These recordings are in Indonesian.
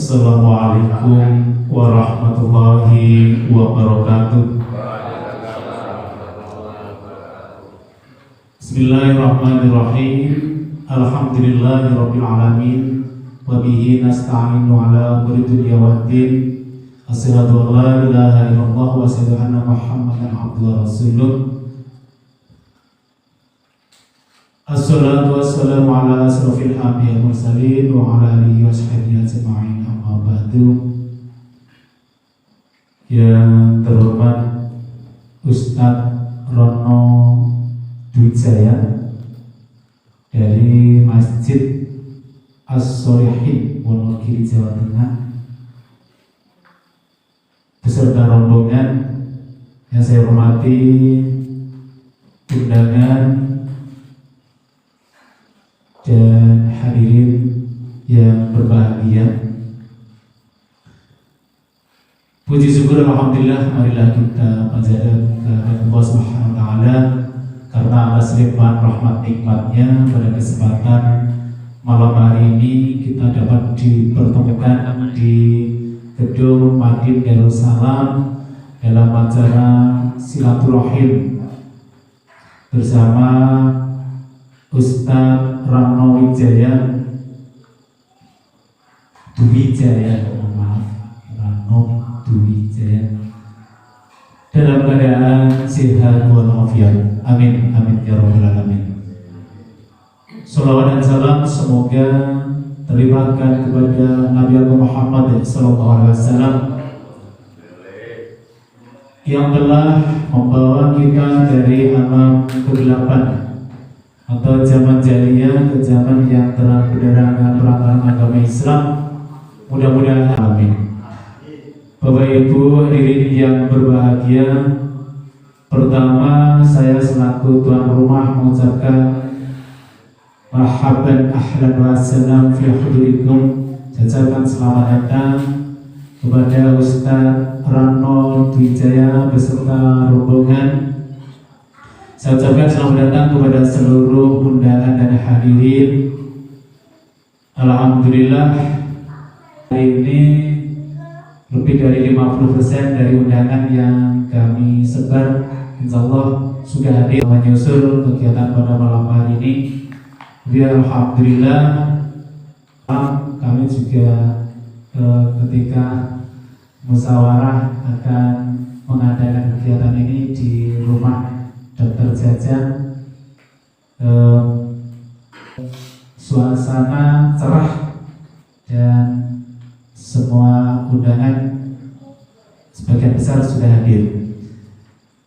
Assalamualaikum warahmatullahi wabarakatuh. Bismillahirrahmanirrahim. Alhamdulillahirabbil alamin. Wa bihi nasta'inu ala umuri dunya waddin. Asyhadu an la ilaha illallah wa asyhadu anna Muhammadan abduhu wa rasuluh. Assalatu wassalamu ala asrafil anbiya'i wal mursalin wa ala alihi wa sahbihi ajma'in, amma ba'du. Yang terhormat Ustadz Rono Dwijaya dari Masjid As-Sholihin Wonogiri, Jawa Tengah, beserta rombongan yang saya hormati, undangan dan hadirin yang berbahagia. Puji syukur alhamdulillah, marilah kita panjatkan kehadirat Allah Subhanahu wa taala karena atas limpahan rahmat nikmatnya pada kesempatan malam hari ini kita dapat dipertemukan di gedung Madin Darussalam dalam acara silaturahim bersama Ustadz Rano Dwijaya, dalam keadaan sehat walafiat. Amin amin ya rabbal alamin. Salawat dan salam semoga terlimpahkan kepada Nabi Muhammad SAW yang telah membawa kita dari alam kegelapan atau zaman jahiliyah ke zaman yang terang benderang dengan perantaraan agama Islam. Mudah-mudahan amin. Bapak Ibu hadirin yang berbahagia, pertama saya selaku tuan rumah mengucapkan marhaban ahlan wa salam fi hudurikum, jajakan selamat datang kepada Ustadz Rano Dwijaya beserta rombongan. Saya ucapkan selamat datang kepada seluruh undangan dan hadirin. Alhamdulillah, hari ini lebih dari 50% dari undangan yang kami sebar insyaallah sudah hadir menyusul kegiatan pada malam hari ini. Alhamdulillah, kami juga ketika musyawarah akan mengadakan kegiatan ini di rumah Dr. Jajan, suasana cerah dan semua undangan sebagian besar sudah hadir.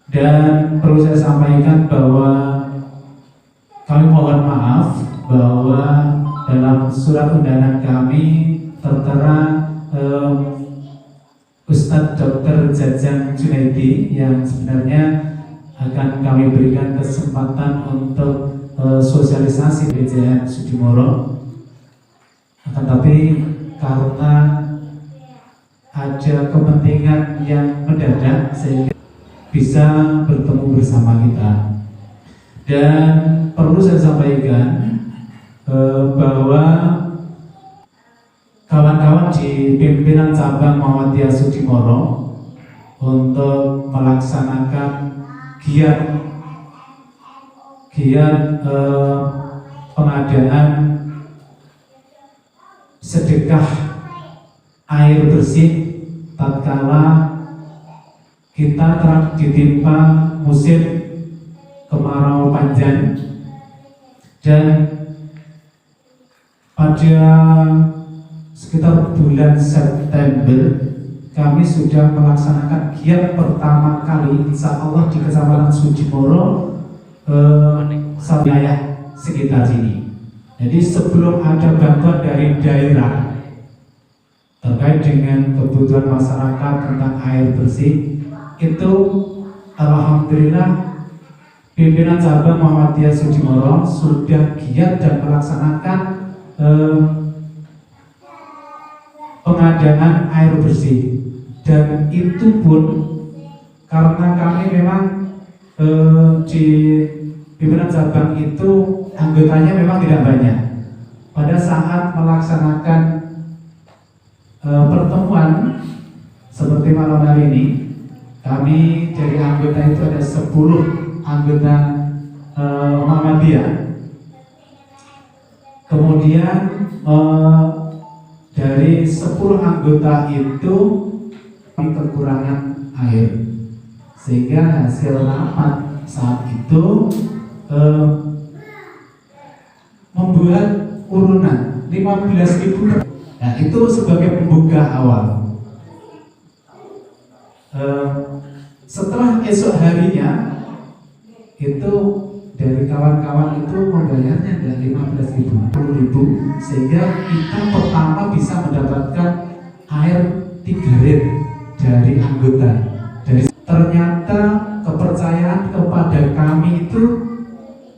Dan perlu saya sampaikan bahwa kami mohon maaf bahwa dalam surat undangan kami tertera Ustadz Dr. Jajan Junaidi yang sebenarnya akan kami berikan kesempatan untuk sosialisasi PJN Sudimoro, akan tapi karena ada kepentingan yang mendadak sehingga bisa bertemu bersama kita. Dan perlu saya sampaikan bahwa kawan-kawan di pimpinan cabang Muhammadiyah Sudimoro untuk melaksanakan giat pengadaan sedekah air bersih tatkala kita telah ditimpa musim kemarau panjang. Dan pada sekitar bulan September kami sudah melaksanakan giat pertama kali insya Allah di Kecamatan Sudimoro, wilayah sekitar sini. Jadi sebelum ada bantuan dari daerah terkait dengan kebutuhan masyarakat tentang air bersih, itu alhamdulillah pimpinan cabang Muhammadiyah Sudimoro sudah giat dan melaksanakan pengadaan air bersih. Dan itu pun karena kami memang di pimpinan cabang itu anggotanya memang tidak banyak. Pada saat melaksanakan pertemuan seperti malam hari ini, kami dari anggota itu ada 10 anggota Muhammadiyah. Kemudian dari 10 anggota itu kekurangan air, sehingga hasil rapat saat itu membuat urunan 15.000. Nah, itu sebagai pembuka awal. Setelah esok harinya itu dari kawan-kawan itu membayarnya adalah 15.000, 10.000, sehingga kita pertama bisa mendapatkan air 3 rit dari anggota. Dari ternyata kepercayaan kepada kami itu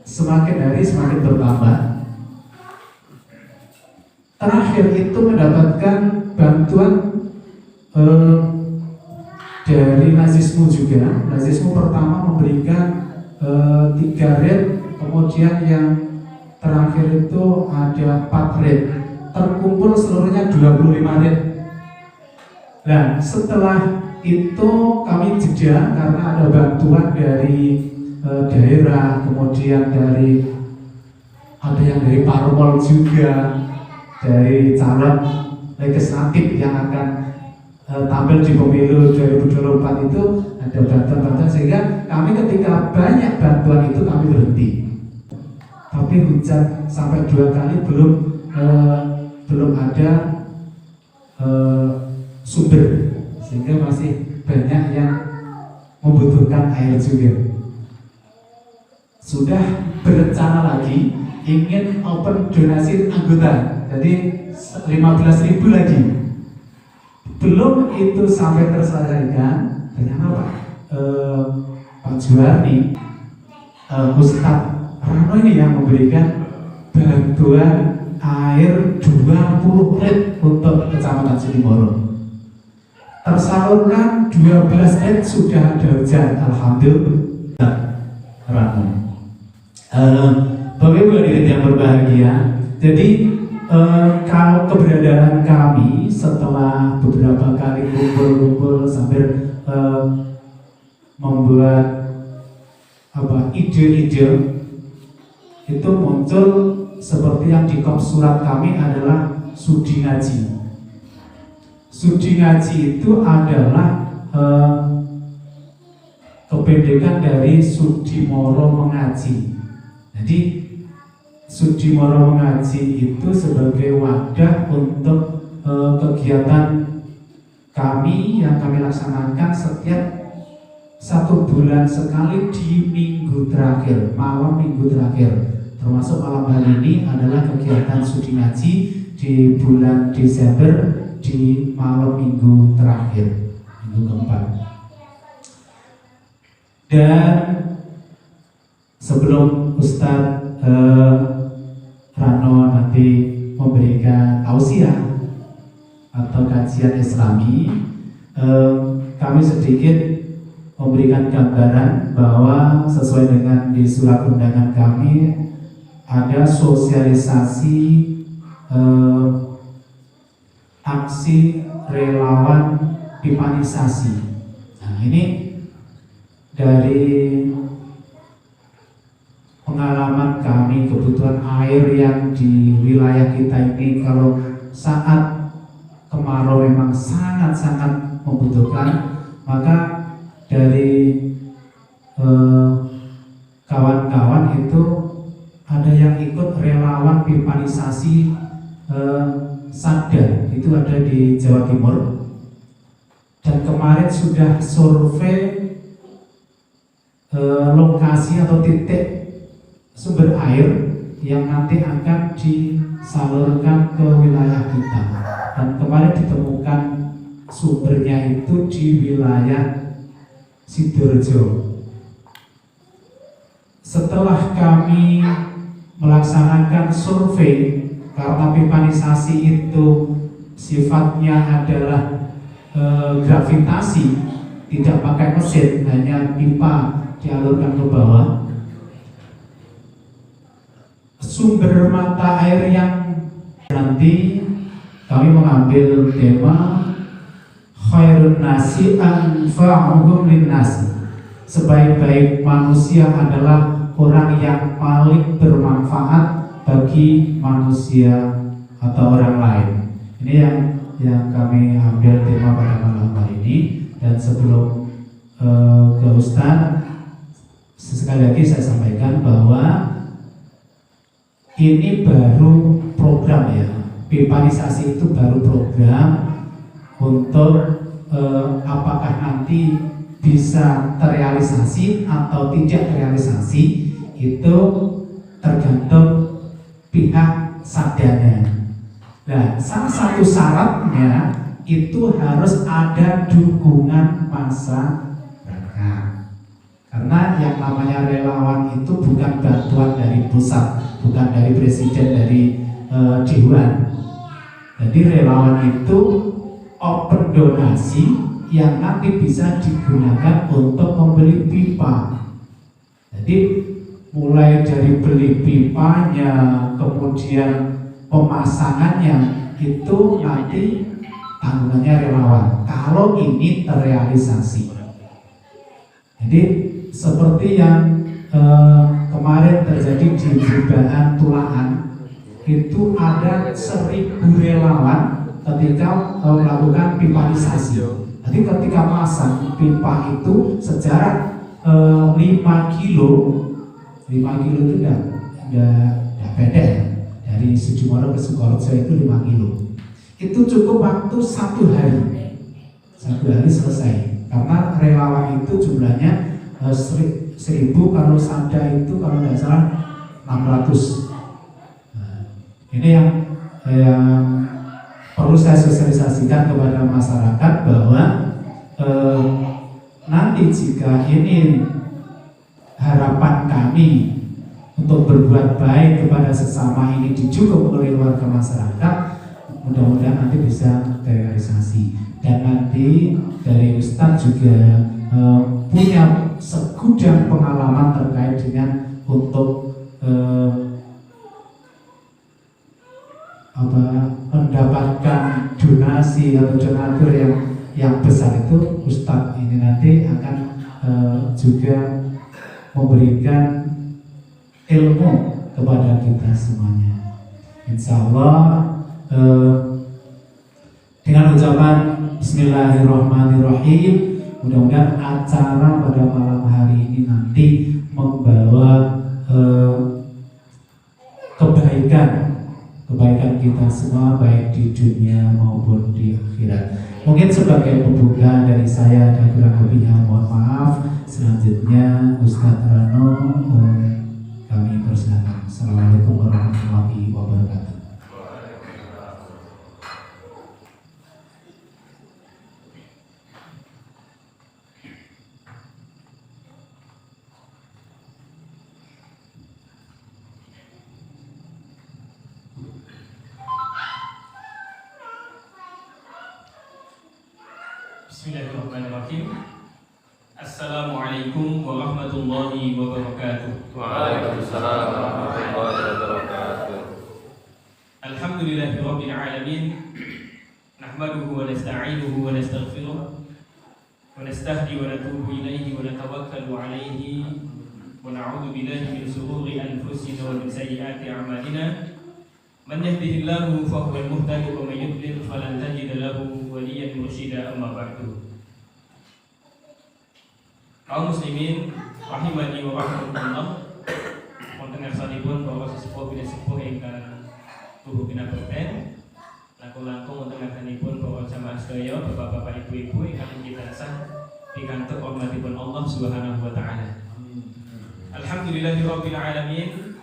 semakin hari semakin bertambah. Terakhir itu mendapatkan bantuan dari Nazismu juga. Nazismu pertama memberikan 3 rit, kemudian yang terakhir itu ada 4 rit, terkumpul seluruhnya 25 rit. Nah, setelah itu kami jeda karena ada bantuan dari daerah, kemudian ada yang dari parpol juga, dari calon legislatif yang akan tampil di pemilu 2024 itu ada bantuan-bantuan, sehingga kami ketika banyak bantuan itu kami berhenti. Tapi hujan sampai 2 kali belum ada sumber, sehingga masih banyak yang membutuhkan air juga. Sudah berencana lagi ingin open donasi anggota, jadi 15.000 lagi. Belum itu sampai terselesaikan, ternyata Pak Juwarni, Ustadz Rano ini yang memberikan bantuan air 20 rit untuk Kecamatan Sitimoro. Tersalurkan 12 rit, sudah ada hujan, alhamdulillah. Rano. Bapak Ibu hadirin yang berbahagia, jadi kalau keberadaan kami setelah beberapa kali kumpul-kumpul sambil membuat ide-ide, itu muncul seperti yang di kop surat kami adalah Sudi Ngaji. Sudi Ngaji itu adalah kependekan dari Sudimoro Mengaji. Jadi Sudimoro Mengaji itu sebagai wadah untuk kegiatan kami yang kami laksanakan setiap 1 bulan sekali di minggu terakhir, malam minggu terakhir. Termasuk malam hari ini adalah kegiatan Sudi Ngaji di bulan Desember di malam minggu terakhir, minggu keempat. Dan sebelum Ustadz Rano nanti memberikan tausiah atau kajian Islami, kami sedikit memberikan gambaran bahwa sesuai dengan di surat undangan kami ada sosialisasi aksi relawan pipanisasi. Nah, ini dari pengalaman kami, kebutuhan air yang di wilayah kita ini kalau saat kemarau memang sangat-sangat membutuhkan, maka dari kawan-kawan itu ada yang ikut relawan pipanisasi Sada, itu ada di Jawa Timur, dan kemarin sudah survei lokasi atau titik sumber air yang nanti akan disalurkan ke wilayah kita, dan kemarin ditemukan sumbernya itu di wilayah Sidoarjo. Setelah kami melaksanakan survei, karena pipanisasi itu sifatnya adalah gravitasi, tidak pakai mesin, hanya pipa dialurkan ke bawah. Sumber mata air yang nanti kami mengambil tema khairun nasi anfa'uhum linnasi. Sebaik-baik manusia adalah orang yang paling bermanfaat bagi manusia atau orang lain. Ini yang kami ambil tema pada malam hari ini. Dan sebelum ke Ustaz, sekali lagi saya sampaikan bahwa ini baru program ya. Pipanisasi itu baru program untuk apakah nanti bisa terrealisasi atau tidak terrealisasi itu tergantung pihak sadanya. Nah, salah satu syaratnya itu harus ada dukungan masyarakat. Karena yang namanya relawan itu bukan bantuan dari pusat, bukan dari presiden, dari dewan. Jadi relawan itu open donasi yang nanti bisa digunakan untuk membeli pipa. Jadi mulai dari beli pipanya, kemudian pemasangannya itu nanti tanggungannya relawan. Kalau ini terrealisasi. Jadi seperti yang kemarin terjadi di Jubahan Tulaan, itu ada 1.000 relawan ketika melakukan pipanisasi. Jadi ketika masang pipa itu sejarak 5 kilo itu enggak pendek. Dari Sujumoro ke Sukorejo itu 5 kilo. Itu cukup waktu 1 hari. 1 hari selesai. Karena relawan itu jumlahnya 1.000, kalau Sada itu kalau nggak salah 600. Nah, ini yang perlu saya sosialisasikan kepada masyarakat bahwa nanti jika ini harapan kami untuk berbuat baik kepada sesama ini didukung oleh warga masyarakat, mudah-mudahan nanti bisa terrealisasi. Dan nanti dari Ustadz juga punya segudang pengalaman terkait dengan untuk mendapatkan donasi atau donatur yang besar itu. Ustadz ini nanti akan juga memberikan ilmu kepada kita semuanya. Insya Allah dengan ucapan Bismillahirrahmanirrahim, mudah-mudahan acara pada malam hari ini nanti membawa kebaikan kita semua, baik di dunia maupun di akhirat. Mungkin sebagai pembuka dari saya dan kurang lebihnya mohon maaf. Selanjutnya Ustadz Rano kami persilakan. Assalamualaikum warahmatullahi wabarakatuh. Bismillahirrahmanirrahim. Assalamualaikum warahmatullahi wabarakatuh. Waalaikumsalam warahmatullahi wabarakatuh. Alhamdulillahirabbil alamin. Nahmaduhu wa nasta'inuhu wa nastaghfiruh wa nastahdi wa natubu ilaihi wa natawakkalu alaihi wa na'udzu billahi min shururi anfusina wa min sayyiati a'malina. Man yahdihillahu fahuwal muhtadi wa man yudlil falan tajida lahu waliyyan mursyida. Amma ba'du. Kaum muslimin rahimani wa rahmatullah, wonten ngarsanipun bahwa sesepuh bina sepuh ingkang tubuh bina berten, langkung-langkung wonten ngarsanipun bahwa jamaah sedaya bapak-bapak ibu-ibu ingkang kita tansah pikantuk rahmatipun Allah Subhanahu wa taala. Alhamdulillahirabbil alamin.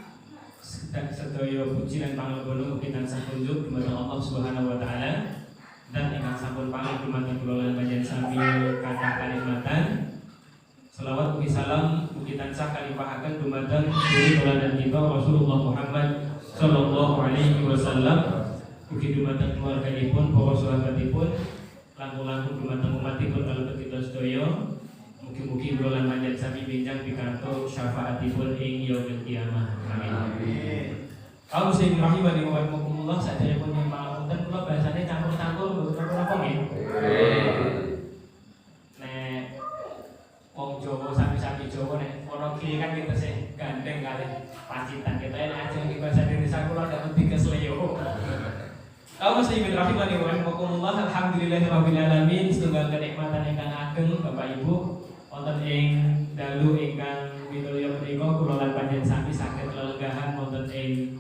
Sedaya puji lan pangapunten ugi tansah kunjuk dumateng Allah Subhanahu wa taala, dan ingkang sampun paling dumateng kula lan panjenengan sami kathah kanikmatan. Selawat ugi salam ugi tansah kalimpahaken dumateng suri teladan kita Rasulullah Muhammad sallallahu alaihi wasallam, ugi dumateng keluarganipun, para sahabatipun, langkung-langkung dumateng umatipun kalebet kita sedaya. Mugi-mugi kula lan panjenengan sami benjang pikantuk syafaatipun ing yaumil qiyamah. Amin. Kaum muslimin rahimani wa rahimakumullah, sadaya pun yang pangapunten kula bahasane wong Jawa sapi-sapi Jawa nek Wonogiri kan kita sih gandeng kali Pacitan kita ini aja di bahasa Indonesia kula ndak lebih ke Sleo. Kaum muslimin rahimani wa rahimakumullah, alhamdulillahirabbil alamin, setunggal kenikmatan ingkang ageng Bapak Ibu wonten ing dalu ingkang winulya menika kula lan panjenengan sami saged lelenggahan wonten ing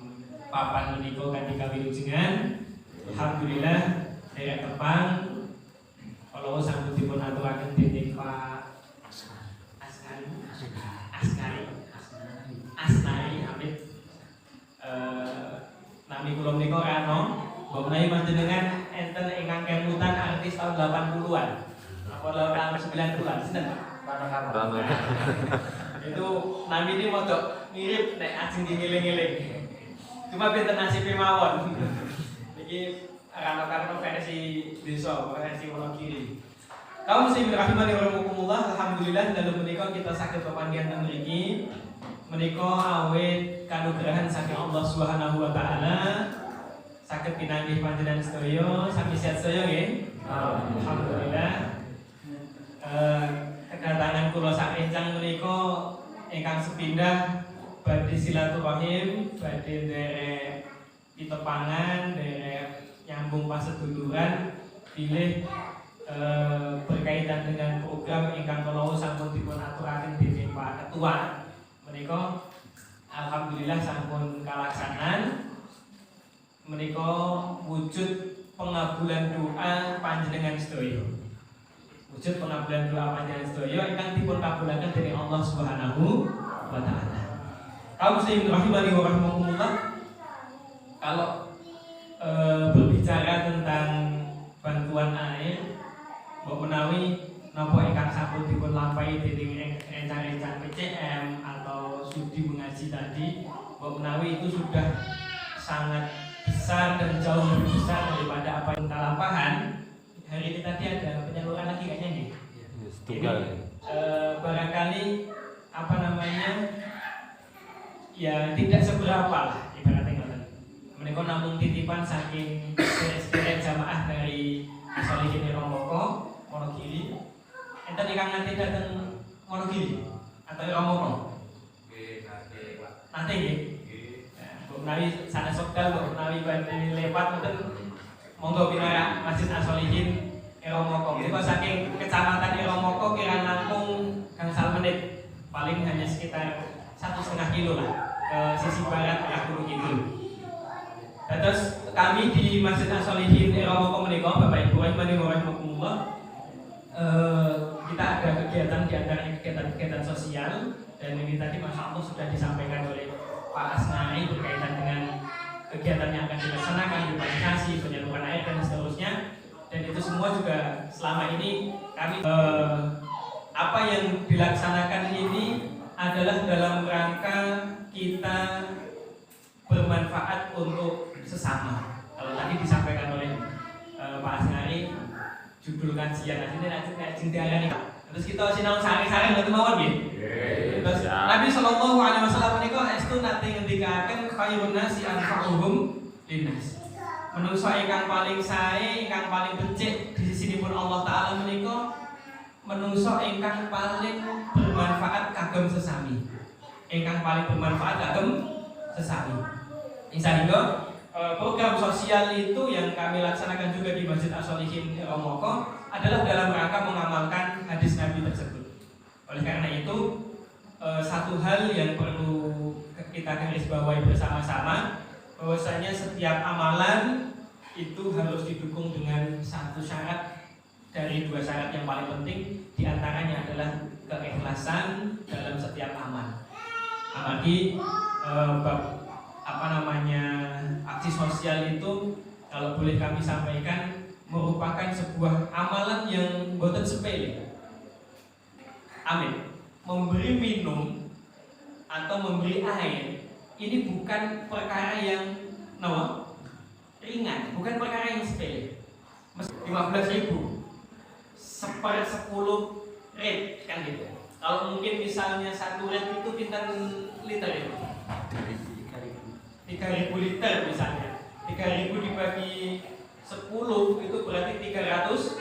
papan menika kanthi kawilujengan. Alhamdulillah derek tepang kalau sambut dipun aturaken dening Pak Asnari Amit nami kula menika Rano. Mbok menawi panjenengan enten ingkang kemutan artis tahun 80-an. Apa tahun 90-an sinten Pak? Rano. Itu nami ini modok mirip nek ajeng dingiling-iling. Cuma pinten nasibe mawon. Iki Rano versi desa, versi Wonogiri. Kaum muslimin rahimani wa rahimakumullah, alhamdulillah dalam menika kita saged pepanggihan teng mriki. Menika awit kanugrahan saking Allah Subhanahu wa taala. Saged pinanggih panjenengan sedaya sami sehat sedaya nggih. Alhamdulillah. Kedatangan kula sak encang menika ingkang sepindah badhe silaturahim, badhe nderek pitepangan, nderek nyambung paseduluran bilih berkaitan dengan program ingkang kula sampun dipun aturaken dening Pak Ketua. Menika alhamdulillah sampun kalaksanan. Menika wujud pengabulan doa panjenengan sedaya. Wujud pengabulan doa panjenengan sedaya ingkang dipun kabulaken dening Allah Subhanahu wa taala. Kaum muslimin rahimani wa rahimakumullah, kalau berbicara tentang bantuan air, mbok menawi napa ingkang sampun dipun lampahi dening rencana-rencana PCM atau studi mengaji tadi, mbok menawi itu sudah sangat besar dan jauh lebih besar daripada apa yang kalampahan. Hari ini tadi ada penyaluran lagi kayaknya nih. Jadi barangkali apa namanya ya tidak seberapa lah ibaratnya ngoten. Menika namung titipan saking sederek jamaah dari Sholihin Romoko Wonogiri. Enten ingkang nanti dateng Wonogiri atau Romoko? Nanti nggih. Menawi sanes wekdal mbok menawi badhe lewat mboten monggo pinarak Masjid As-Sholihin Romoko. Menika saking Kecamatan Romoko kira langkung gangsal menit, paling hanya sekitar 1,5 kilo lah ke sisi barat arah Gunung Kidul. Terus kami di Masjid As-Sholihin Romoko menika Bapak Ibu rahimakumullah, kita ada kegiatan di antaranya kegiatan sosial, dan ini tadi Masya Allah sudah disampaikan oleh Pak Asnari berkaitan dengan kegiatan yang akan dilaksanakan, urbanisasi, penyaluran air dan seterusnya. Dan itu semua juga selama ini kami apa yang dilaksanakan ini adalah dalam rangka kita bermanfaat untuk sesama. Kalau tadi disampaikan oleh Pak Asnari, judul kajian aslinya ajeng diarani. Terus kita sinau sare-sare ngoten mawon nggih. Terus Nabi sallallahu alaihi wasallam menika estu nate ngendikaken khairun nasi anfa'uhum linnas. Menungso ingkang paling sae, ingkang paling becik di sisinipun Allah taala menika menungso ingkang paling bermanfaat kagem sesami. Ingkang paling bermanfaat kagem sesami. Sehingga program sosial itu yang kami laksanakan juga di Masjid As-Sholihin Romoko adalah dalam rangka mengamalkan hadis Nabi tersebut. Oleh karena itu satu hal yang perlu kita garis bawahi bersama-sama, bahwasanya setiap amalan itu harus didukung dengan satu syarat dari dua syarat yang paling penting, diantaranya adalah keikhlasan dalam setiap amal. Apalagi aksi sosial itu kalau boleh kami sampaikan merupakan sebuah amalan yang boten sepele. Amin. Memberi minum atau memberi air ini bukan perkara yang ringan, bukan perkara yang sepele. 15.000 1/10 red kan gitu. Kalau mungkin misalnya 1 red itu pinten liter itu? 3.000 liter misalnya. 3.000 dibagi 10 itu berarti 300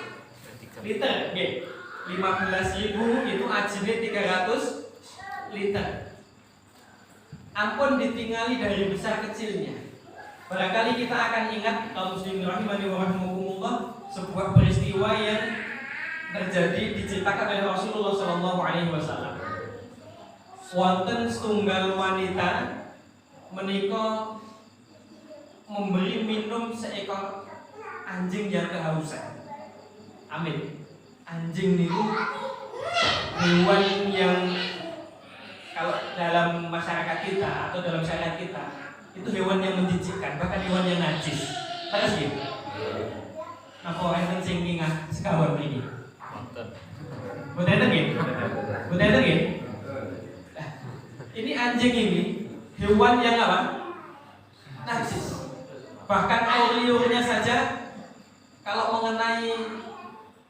liter, 15.000 itu ajine 300 liter. Ampun ditingali dari besar kecilnya. Barangkali kita akan ingat kaum muslimin rahimani wa rahimakumullah, sebuah peristiwa yang terjadi diceritakan oleh Rasulullah sallallahu alaihi wasallam. Wonten setunggal wanita menika memberi minum seekor anjing yang kehausan. Amin. Anjing niku hewan yang kalau dalam masyarakat kita atau dalam syariat kita itu hewan yang menjijikkan, bahkan hewan yang najis. Terus gitu. Napa enten sing ngingah sekawan mriki? Mboten enten nggih? Mboten enten nggih? Ini anjing ini hewan yang apa? Najis. Bahkan air liurnya saja kalau mengenai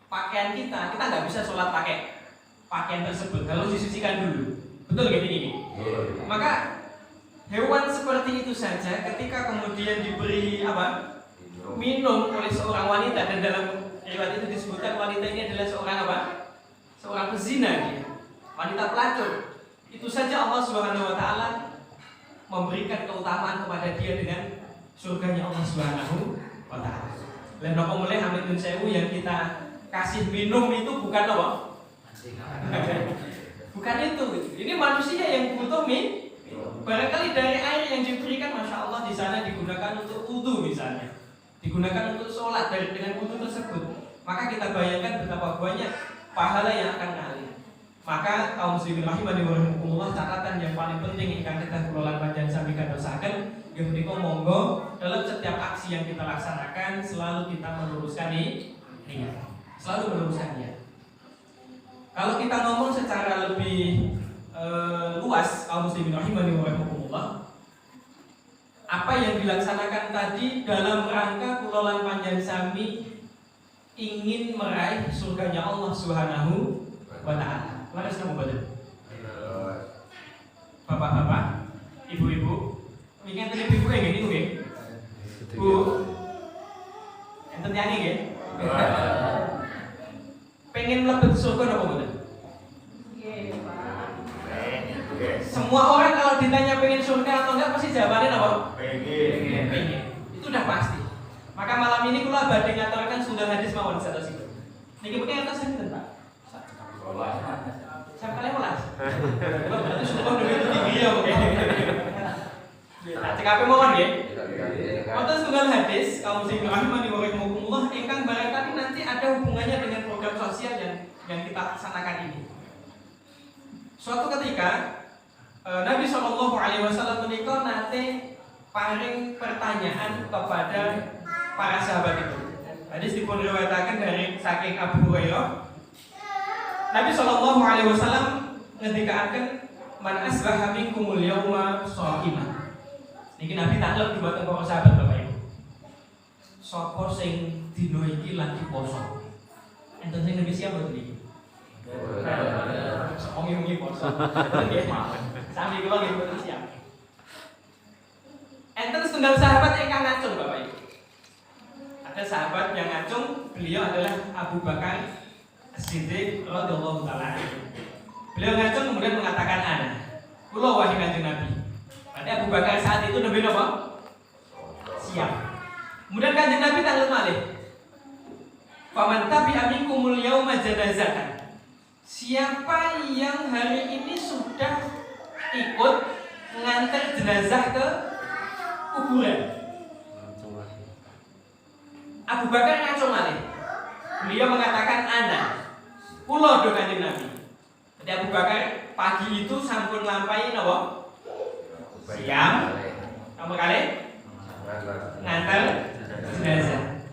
pakaian kita nggak bisa sholat pakai pakaian tersebut, harus disucikan dulu. Betul gini gini. Maka hewan seperti itu saja ketika kemudian diberi apa? Minum oleh seorang wanita, dan dalam riwayat itu disebutkan wanita ini adalah seorang apa? Seorang pezina dia. Wanita pelacur. Itu saja Allah Subhanahu wa taala memberikan keutamaan kepada dia dengan surganya Allah Subhanahu wa taala. Lan napa mulai Hamid bin Sewu yang kita kasih minum itu bukan apa? Bukan itu. Ini manusia yang butuh minum. Barangkali dari air yang diberikan, masya Allah, di sana digunakan untuk wudu misalnya, digunakan untuk sholat dengan wudu tersebut. Maka kita bayangkan betapa banyak pahala yang akan ngalir. Maka kaum muslimin rahimani wa rahimakumullah, catatan yang paling penting ingkang kedah kula panjenengan sami kantosaken, nggih menika monggo dalam setiap aksi yang kita laksanakan selalu kita meluruskan niat. Selalu meluruskan niat. Kalau kita ngomong secara lebih luas, kaum muslimin rahimani wa rahimakumullah, apa yang dilaksanakan tadi dalam rangka kula lan panjenengan sami ingin meraih surganya Allah Subhanahu wa taala. Laras kamu baca. Bapak-bapak, ibu-ibu, ingin tadi ibu yang gini nggih. Bu. Enten nyanyi nggih? Pengen mlebet surga napa mboten? Nggih, Pak. Semua orang kalau ditanya pengen surga atau enggak pasti jawabannya apa? Pengen. Itu udah pasti. Maka malam ini kula badhe ngaturaken sundal hadis mawon satosipun. Niki mungkin atas sinten, Pak? Sampai 15. Berarti sumpah demi itu tinggi ya mungkin. Nah, CKP mawon nggih. Wonten setunggal hadis kaum muslimin rahimani wa rahimakumullah ingkang barangkali nanti ada hubungannya dengan program sosial yang kita laksanakan ini. Suatu ketika Nabi SAW menika nate paring pertanyaan kepada para sahabat itu. Hadis dipun riwayataken dari saking Abu Hurairah. Nabi SAW ngendikaaken man asbaha minkumul yauma sha'iman. Niki Nabi taklek dumateng para sahabat Bapak Ibu. Sapa sing dina iki lagi poso? Enten sing niki siap mboten iki? Omongi poso. Nggih, sami kula nggih mboten siap. Enten setunggal sahabat ingkang ngacung Bapak Ibu. Ada sahabat yang ngacung, beliau adalah Abu Bakar As-Siddiq radhiyallahu taala. Beliau ngacung kemudian mengatakan ana. Kula wahai Kanjeng Nabi. Berarti Abu Bakar saat itu nembe napa? Siap. Kemudian Kanjeng Nabi takluk malih. Faman tabi'a minkumul yauma janazatan. Siapa yang hari ini sudah ikut ngantar jenazah ke kuburan? Abu Bakar ngacung malih. Beliau mengatakan ana. Kula do Kanjeng Nabi. Jadi Abu Bakar pagi itu sampun lampahi napa? Siang. Nomor kali ngantar jenazah.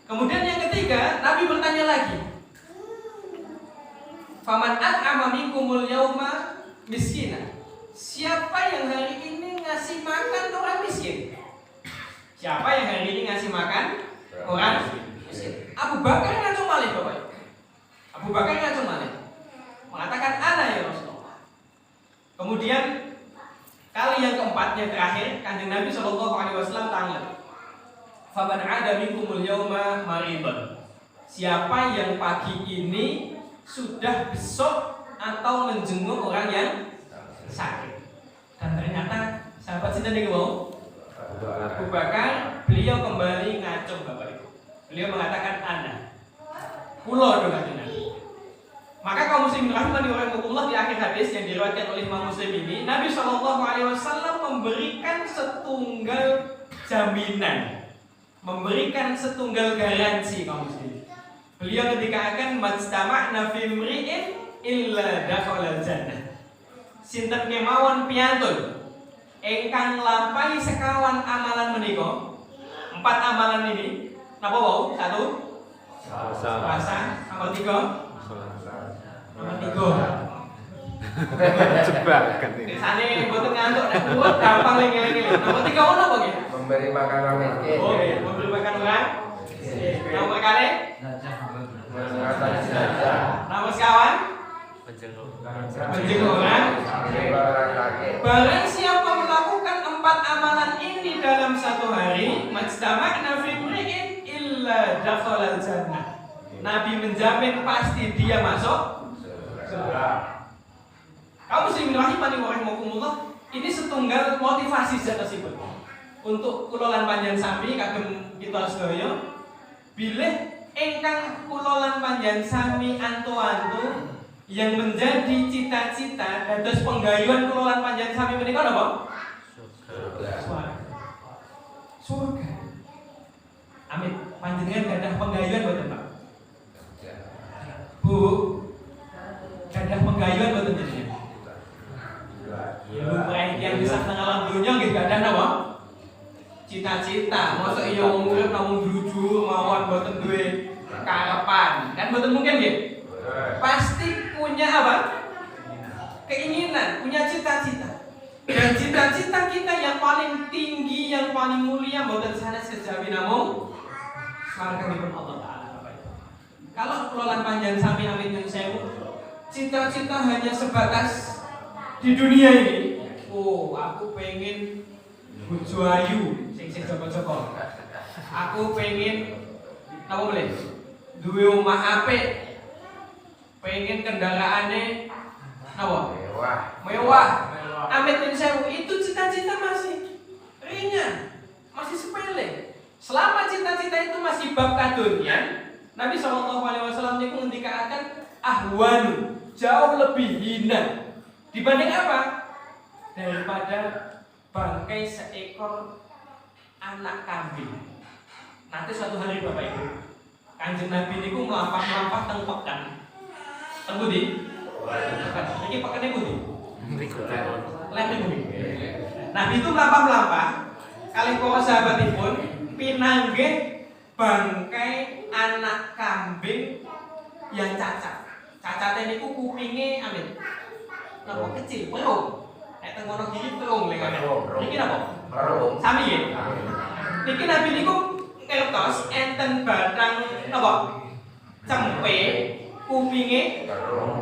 Kemudian yang ketiga, Nabi bertanya lagi. Faman at'ama minkumul yauma miskina. Siapa yang hari ini ngasih makan orang miskin? Siapa yang hari ini ngasih makan orang miskin? Abu Bakar ngacung malih Bapak. Abu Bakar ngacung malih. Mengatakan ana ya Rasulullah. Kemudian kali yang keempat yang terakhir Kanjeng Nabi SAW tanya, faman ada minkumul yauma maridun. Siapa yang pagi ini sudah besok atau menjenguk orang yang sakit. Dan ternyata sahabat sinten niku wau? Abu Bakar, beliau kembali ngacung Bapak Ibu. Beliau mengatakan ana. Kula dong Nabi. Maka kaum muslimin rahimani wa rahimakumullah, di akhir hadis yang diriwayatkan oleh Imam Muslim ini, Nabi SAW memberikan setunggal jaminan, memberikan setunggal garansi kaum muslimin. Beliau ketika akan majtama'na fi imri'in illa dakhala jannah. Sinten kemawon piyantun engkang lampahi sekawan amalan menika. 4 amalan ini napa wau? 1 puasa, nomor 3 nomor 3 jebakan ini. biasane mboten ngantuk nek kuat gampang eling-eling. Nomor 3 ono apa nggih? Memberi makan orang miskin. Oh, memberi makan orang. Nomor kali? Mengatasi jenazah. Nomor sekawan? Menjenguk orang. Orang sakit. Barang siapa melakukan 4 amalan ini dalam satu hari, majtama'na fi imri'in illa dakhala jannah. Nabi menjamin pasti dia masuk surga. Kamu muslimin rahimani wa rahimakumullah, ini setunggal motivasi satosipun untuk kula lan panjenengan sami kagem kita sedaya bilih ingkang kula lan panjenengan sami antu-antu yang menjadi cita-cita dados penggayuhan kula lan panjenengan sami menika napa? Surga. Amin. Panjenengan gadah penggayuhan boten, Pak? Bu, gadah penggayuhan boten jenengan? Lumrah yang bisa nang alam dunya nggih gadah napa? Cita-cita. Mosok iya wong urip namung jujur mawon boten duwe karepan. Kan boten mungkin nggih? Pasti punya apa? Keinginan, punya cita-cita. Dan cita-cita kita yang paling tinggi, yang paling mulia mboten sanes kejawi namung swarganipun Allah Taala, Bapak Ibu. Kalau kelolaan panjang sami amin yang sewu, cita-cita hanya sebatas di dunia ini. Oh, aku pengen bojo ayu sing joko-joko. Aku pengen apa boleh? Duwe omah apik. Pengen kendaraane apa? Mewah. Amit bin sewu itu cita-cita masih ringan, masih sepele. Selama cita-cita itu masih bab kadunian, Nabi SAW itu ngendikaken ahwanu, jauh lebih hina dibanding apa? Daripada bangkai seekor anak kambing. Nanti suatu hari Bapak Ibu, Kanjeng Nabi niku melampah-lampah teng pekan. Teng pundi? Iki pekane pundi? Nabi itu melampah-melampah kali para sahabatipun pinanggih bangkai anak kambing yang cacat. Cacatnya niku kupinge amin. Napa kecil, perung. Nek teng kono gigi perung lengane. Niki napa? Perung. Sami nggih. Niki Nabi niku ngertos enten batang napa? Cempe kupinge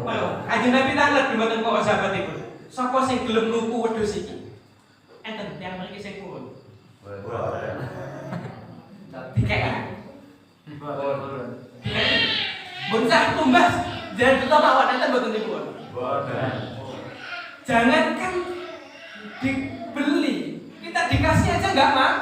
perung. Kanjeng Nabi tanglet dhumateng para sahabatipun. Sapa sing gelem nuku wedhus iki? Enten tiyang mriki sing purun. Dikek. Bocah tumbas jangan tetap mawon enten mboten dipun. Jangankan dibeli, kita dikasih aja enggak mau.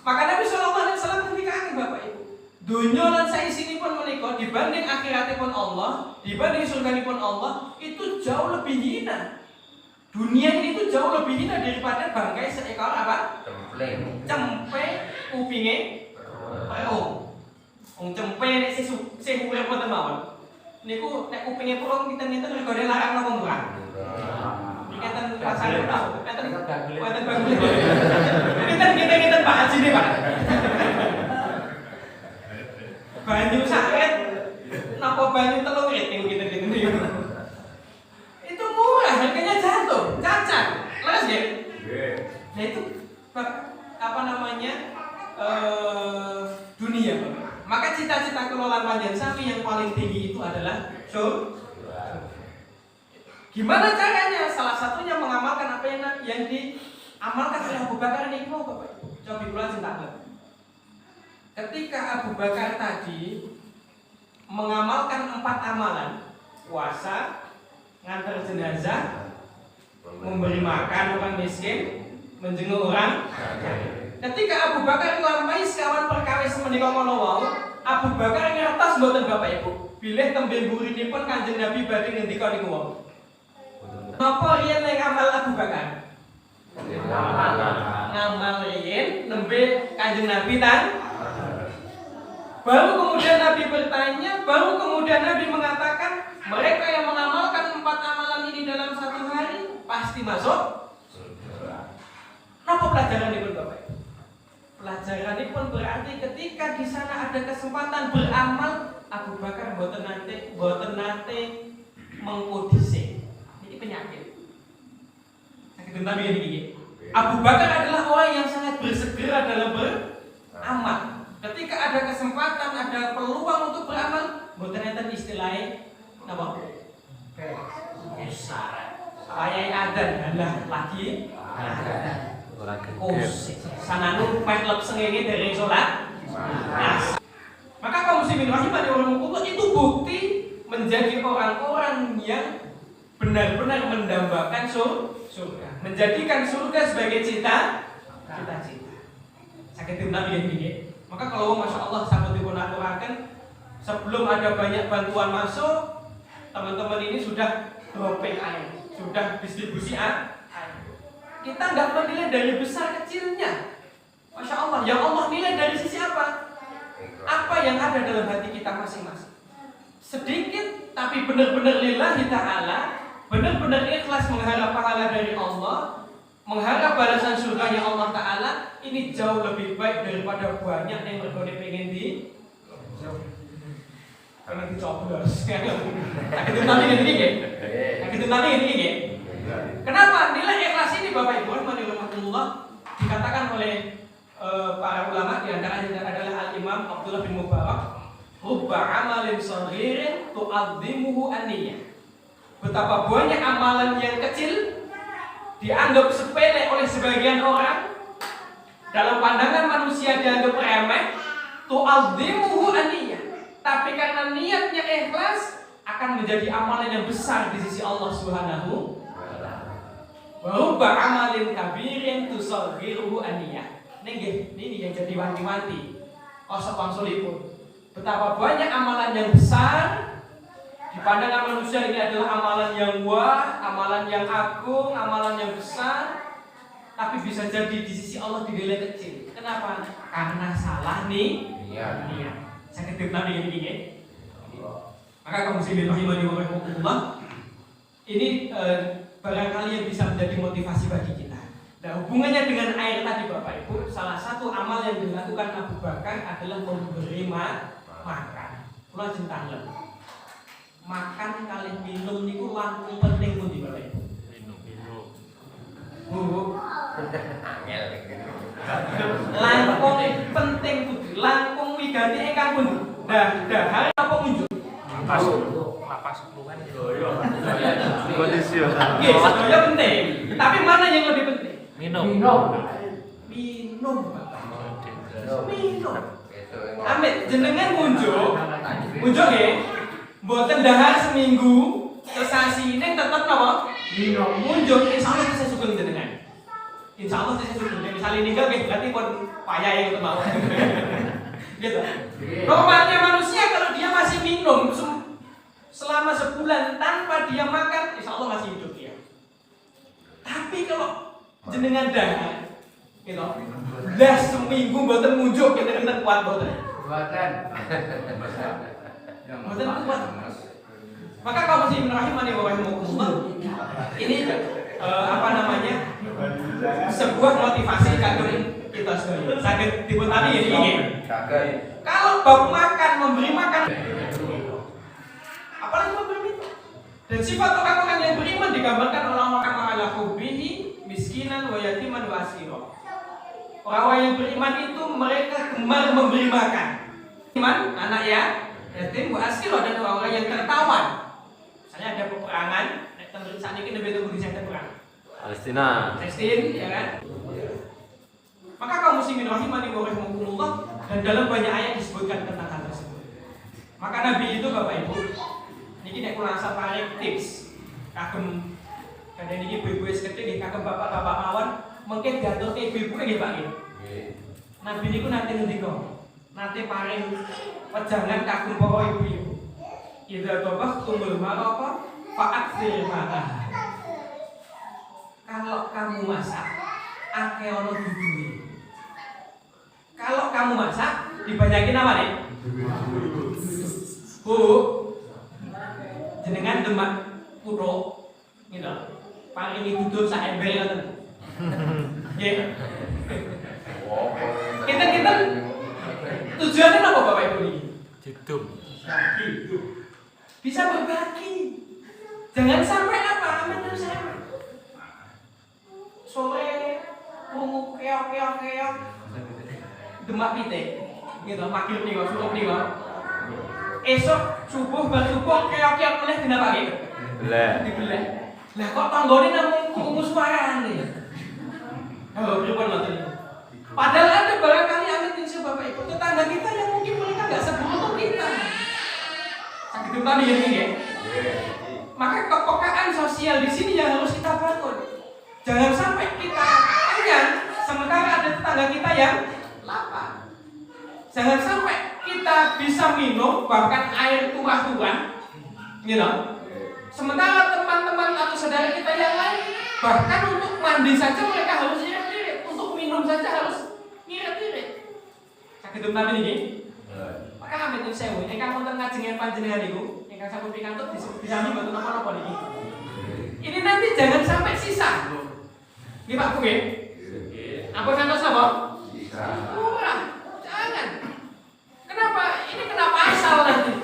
Maka Nabi SAW ngendikaken Bapak Ibu, dunya lan saisinipun menika dibanding akhiratipun Allah, dibanding surganipun Allah itu jauh lebih hina. Dunia ini tuh jauh lebih hina daripada bangkai seekor apa? Cempe kupinge perung. Wong cempe nek sing urip mboten mawon. Niku nek kupinge perung kinten-kinten regane larang napa murah? Kinten pasar tau, kinten bagule. Kinten Pak Haji nih, Pak. Banyu sakit napa banyu telung rit kinten-kinten niku. Itu murah, harganya jatuh, cacat, leres ya? Nah itu apa namanya dunia. Maka cita-cita kelolaan panjang sami yang paling tinggi itu adalah surga. Gimana caranya? Salah satunya mengamalkan apa yang diamalkan oleh Abu Bakar ini, Bapak. Coba kula cinta. Ketika Abu Bakar tadi mengamalkan 4 amalan: puasa, ngantar jenazah, memberi makan orang miskin, menjenguk orang. Ketika Abu Bakar nglampahi sekawan perkawis menika ngono wau, Abu Bakar ngertos mboten Bapak Ibu, bilih tembe mburinipun Kanjeng Nabi badhe ngendika niku wau. Napa riyen ning amal Abu Bakar? Ngamal riyen nembe Kanjeng Nabi tan. Baru kemudian Nabi bertanya, baru kemudian Nabi mengatakan, mereka yang mengamalkan 4 amalan ini dalam 1 hari pasti masuk surga. Napa pelajaran ini Bapak? Pelajaran ini pun berarti ketika di sana ada kesempatan beramal, Abu Bakar boten nate mengkodise. Ini penyakit. Sakit tentang ini. Abu Bakar adalah orang yang sangat bersegera dalam beramal. Ketika ada kesempatan, ada peluang untuk beramal, boten enten istilahnya napa? Saya ada lagi. Sananu metlep sengenge dari sholat. Maka kaum muslimin rahimanillah, itu bukti menjadi orang-orang yang benar-benar mendambakan surga, menjadikan surga sebagai cita-cita. Sakit nabi ini. Maka kalau masya Allah sahabat dipun aturaken, sebelum ada banyak bantuan masuk, teman-teman ini sudah dropping air, sudah distribusi air. Kita nggak menilai dari besar kecilnya, masya Allah. Yang Allah nilai dari sisi apa? Apa yang ada dalam hati kita masing-masing. Sedikit tapi benar-benar lillahi ta'ala, benar-benar ikhlas mengharap pahala dari Allah, mengharap balasan surganya Allah Ta'ala. Ini jauh lebih baik daripada banyak yang mergone pengen dicoblos. Itu nanti ini. Kenapa nilai ikhlas ini Bapak Ibu rahimahullah dikatakan oleh para ulama, di antaranya adalah Al-Imam Abdullah bin Mubarak, rubba amalin saghirin tu'azzimuhu an-niyyah. Betapa banyak amalan yang kecil dianggap sepele oleh sebagian orang, dalam pandangan manusia dianggap remeh, tu'azzimuhu an-niyyah. Tapi karena niatnya ikhlas, akan menjadi amalan yang besar di sisi Allah Subhanahu wa rubba amalin kabirin tusaghiruhu an-niyyah. Ini yang jadi wanti-wanti konsulipun. Betapa banyak amalan yang besar di pandangan manusia ini adalah amalan yang wah, amalan yang agung, amalan yang besar, tapi bisa jadi di sisi Allah dinilai kecil. Kenapa? Karena salah niat. Saya ketemu ini. Maka kaum muslimin rahimahullah, ini barangkali yang bisa menjadi motivasi bagi kita. Nah, hubungannya dengan air tadi Bapak Ibu, salah satu amal yang dilakukan Abu Bakar adalah memberi makan. Kula jentangan. Makan kali minum niku langkung penting pundi Bapak Ibu? Langkung penting pundi? Langkung wigati ingkang pundi? Dahar apa unjuk? Lapas keluar. Kondisi. Nggih, sedaya penting. Tapi mana yang lebih penting? Minum. Bapak. Minum. Amit jenengan munjuk nggih. Mboten dahar seminggu, sesasi ning tetep napa? Minum. Munjuk insyaallah saya sugeng jenengan. Insyaallah saya sugeng. Misale ninggal nggih berarti pun payah yang ketemu. Gitu. Normalnya manusia kalau dia masih minum selama sebulan tanpa dia makan, insyaallah masih hidup dia. Tapi kalau jenengan dahar, gitu. Dah seminggu mboten munjuk kita kuat mboten. Mboten kuat. Maka kaum muslimin rahimani wa rahimakumullah, ini sebuah motivasi kagum kita sekalian. Sakit tipe tadi ini. Kalau bab makan, memberi makan, apalagi memberi minum. Dan sifat orang-orang yang beriman digambarkan orang-orang ala hubbihi miskinan wa yatiman wa asira. Orang-orang yang beriman itu mereka gemar memberi makan. Iman, anak ya, yatim wa asira, dan orang-orang yang tertawan. Misalnya ada peperangan, saat ini lebih tunggu di sana perang. Palestina, ya kan? Maka kaum muslimin rahimani wa rahimakumullah, dan dalam banyak ayat disebutkan tentang hal tersebut. Maka Nabi itu Bapak Ibu, niki nek kula asal paring tips kagem kadang niki ibu-ibu wis gedhe nggih kagem bapak-bapak mawon mungkin diaturke ibu-ibu nggih Pak nggih. Nabi niku nate ngendika, nate paring wejangan kagem para ibu-ibu. Idza tabaqtumul maraqa fa'aktsir ma'ah. Kalau kamu masak, akeh ono dudune. Kalau kamu masak, dibanyakin apa nih? Bu, jenengan demak puto, gitu. Paling duduk sak ember ngoten. Nggih. Kita tujuannya apa Bapak Ibu ini? Hidup. Bisa berbagi. Jangan sampai apa? Menurut saya sore krungu keok demak pitik gitu makin nih surup nih esok subuh keok meneh dinapake dibelah lah kok tanggane namung krungu suarane halo pripun ngoten padahal ada barangkali amit insya Bapak Ibu tetangga kita yang mungkin mereka nggak seberuntung kita sakit tadi ya maka kepekaan sosial di sini yang harus kita bangun. Jangan sampai kita kenyang sementara ada tetangga kita yang lapar. Jangan sampai kita bisa minum bahkan air tuah-tuah, gitu. Sementara teman-teman atau saudara kita yang lain bahkan untuk mandi saja mereka harus irit-irit, untuk minum saja harus irit-irit. Sakit nabi ini. Maka amit sewu, ingkang wonten ngajengan panjenengan niku, ingkang sampun pikantuk bisa mboten napa-napa niki. Ini nanti jangan sampai sisa. Ini Pak Bu ya? Ampun kantos apa? Kurang. Jangan. Kenapa? Ini kenapa asal nanti?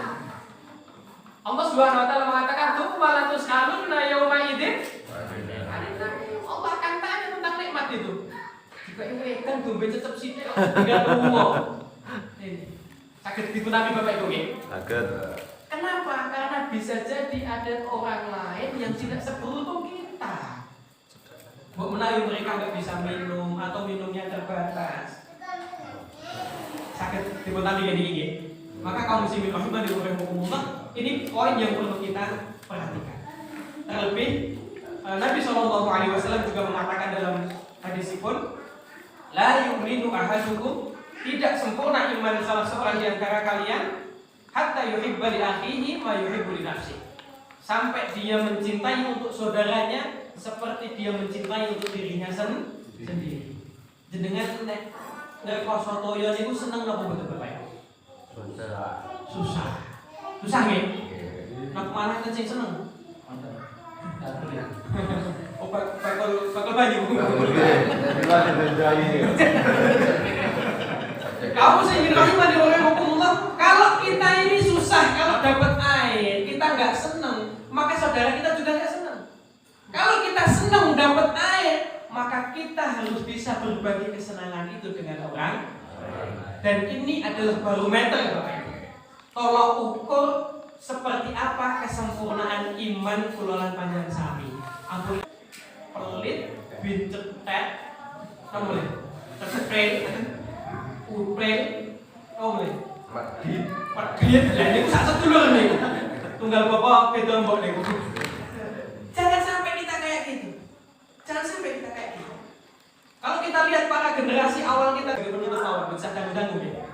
Allah Subhanahu wa taala mengatakan tsumma latus'alunna yauma idzin. Allah akan tanya tentang nikmat itu. Jika ini kan dombe cecep sithik tinggal lunga. Ini. Saged dipunami Bapak Ibu nggih? Saged. Kenapa? Karena bisa jadi ada orang lain yang tidak seberuntung kita. Mbok menawi mereka nggak bisa minum atau minumnya terbatas. Sakit dipunami gini. Maka kaum muslimin rahimani wa rahimakumullah, ini poin yang perlu kita perhatikan. Terlebih Nabi SAW juga mengatakan dalam hadisipun, la yu'minu ahadukum, tidak sempurna iman salah seorang di antara kalian hatta yuhibba li akhihi ma yuhibbu li nafsihi. Sampai dia mencintai untuk saudaranya seperti dia mencintai untuk dirinya sendiri. Jenengan nek ngerkoso toyo niku seneng napa mboten Bapak? Susah. Susah nggih? Nek manah kan sing seneng. Oh, bakal banyu. Kamu sing rahimani wa rahimakumullah, kalau kita ini susah kalau dapat air, kita nggak seneng, maka saudara kita juga nggak seneng. Kalau kita seneng dapat air, maka kita harus bisa berbagi kesenangan itu dengan orang. Dan ini adalah barometer Bapak Ibu. Tolok ukur seperti apa kesempurnaan iman Kulolan Panjang Sami. Ampun pelit, bincetet, kamu lihat, tersekrel, upel, kamu lihat, medit, dan ini sak sedulur nih, tunggal bapak beda mbok nih. Jangan sampai kita kayak gitu. Jangan sampai kita kayak gitu. Kalau kita lihat para generasi awal kita sebagai penutup awal, bisa dan mungkin.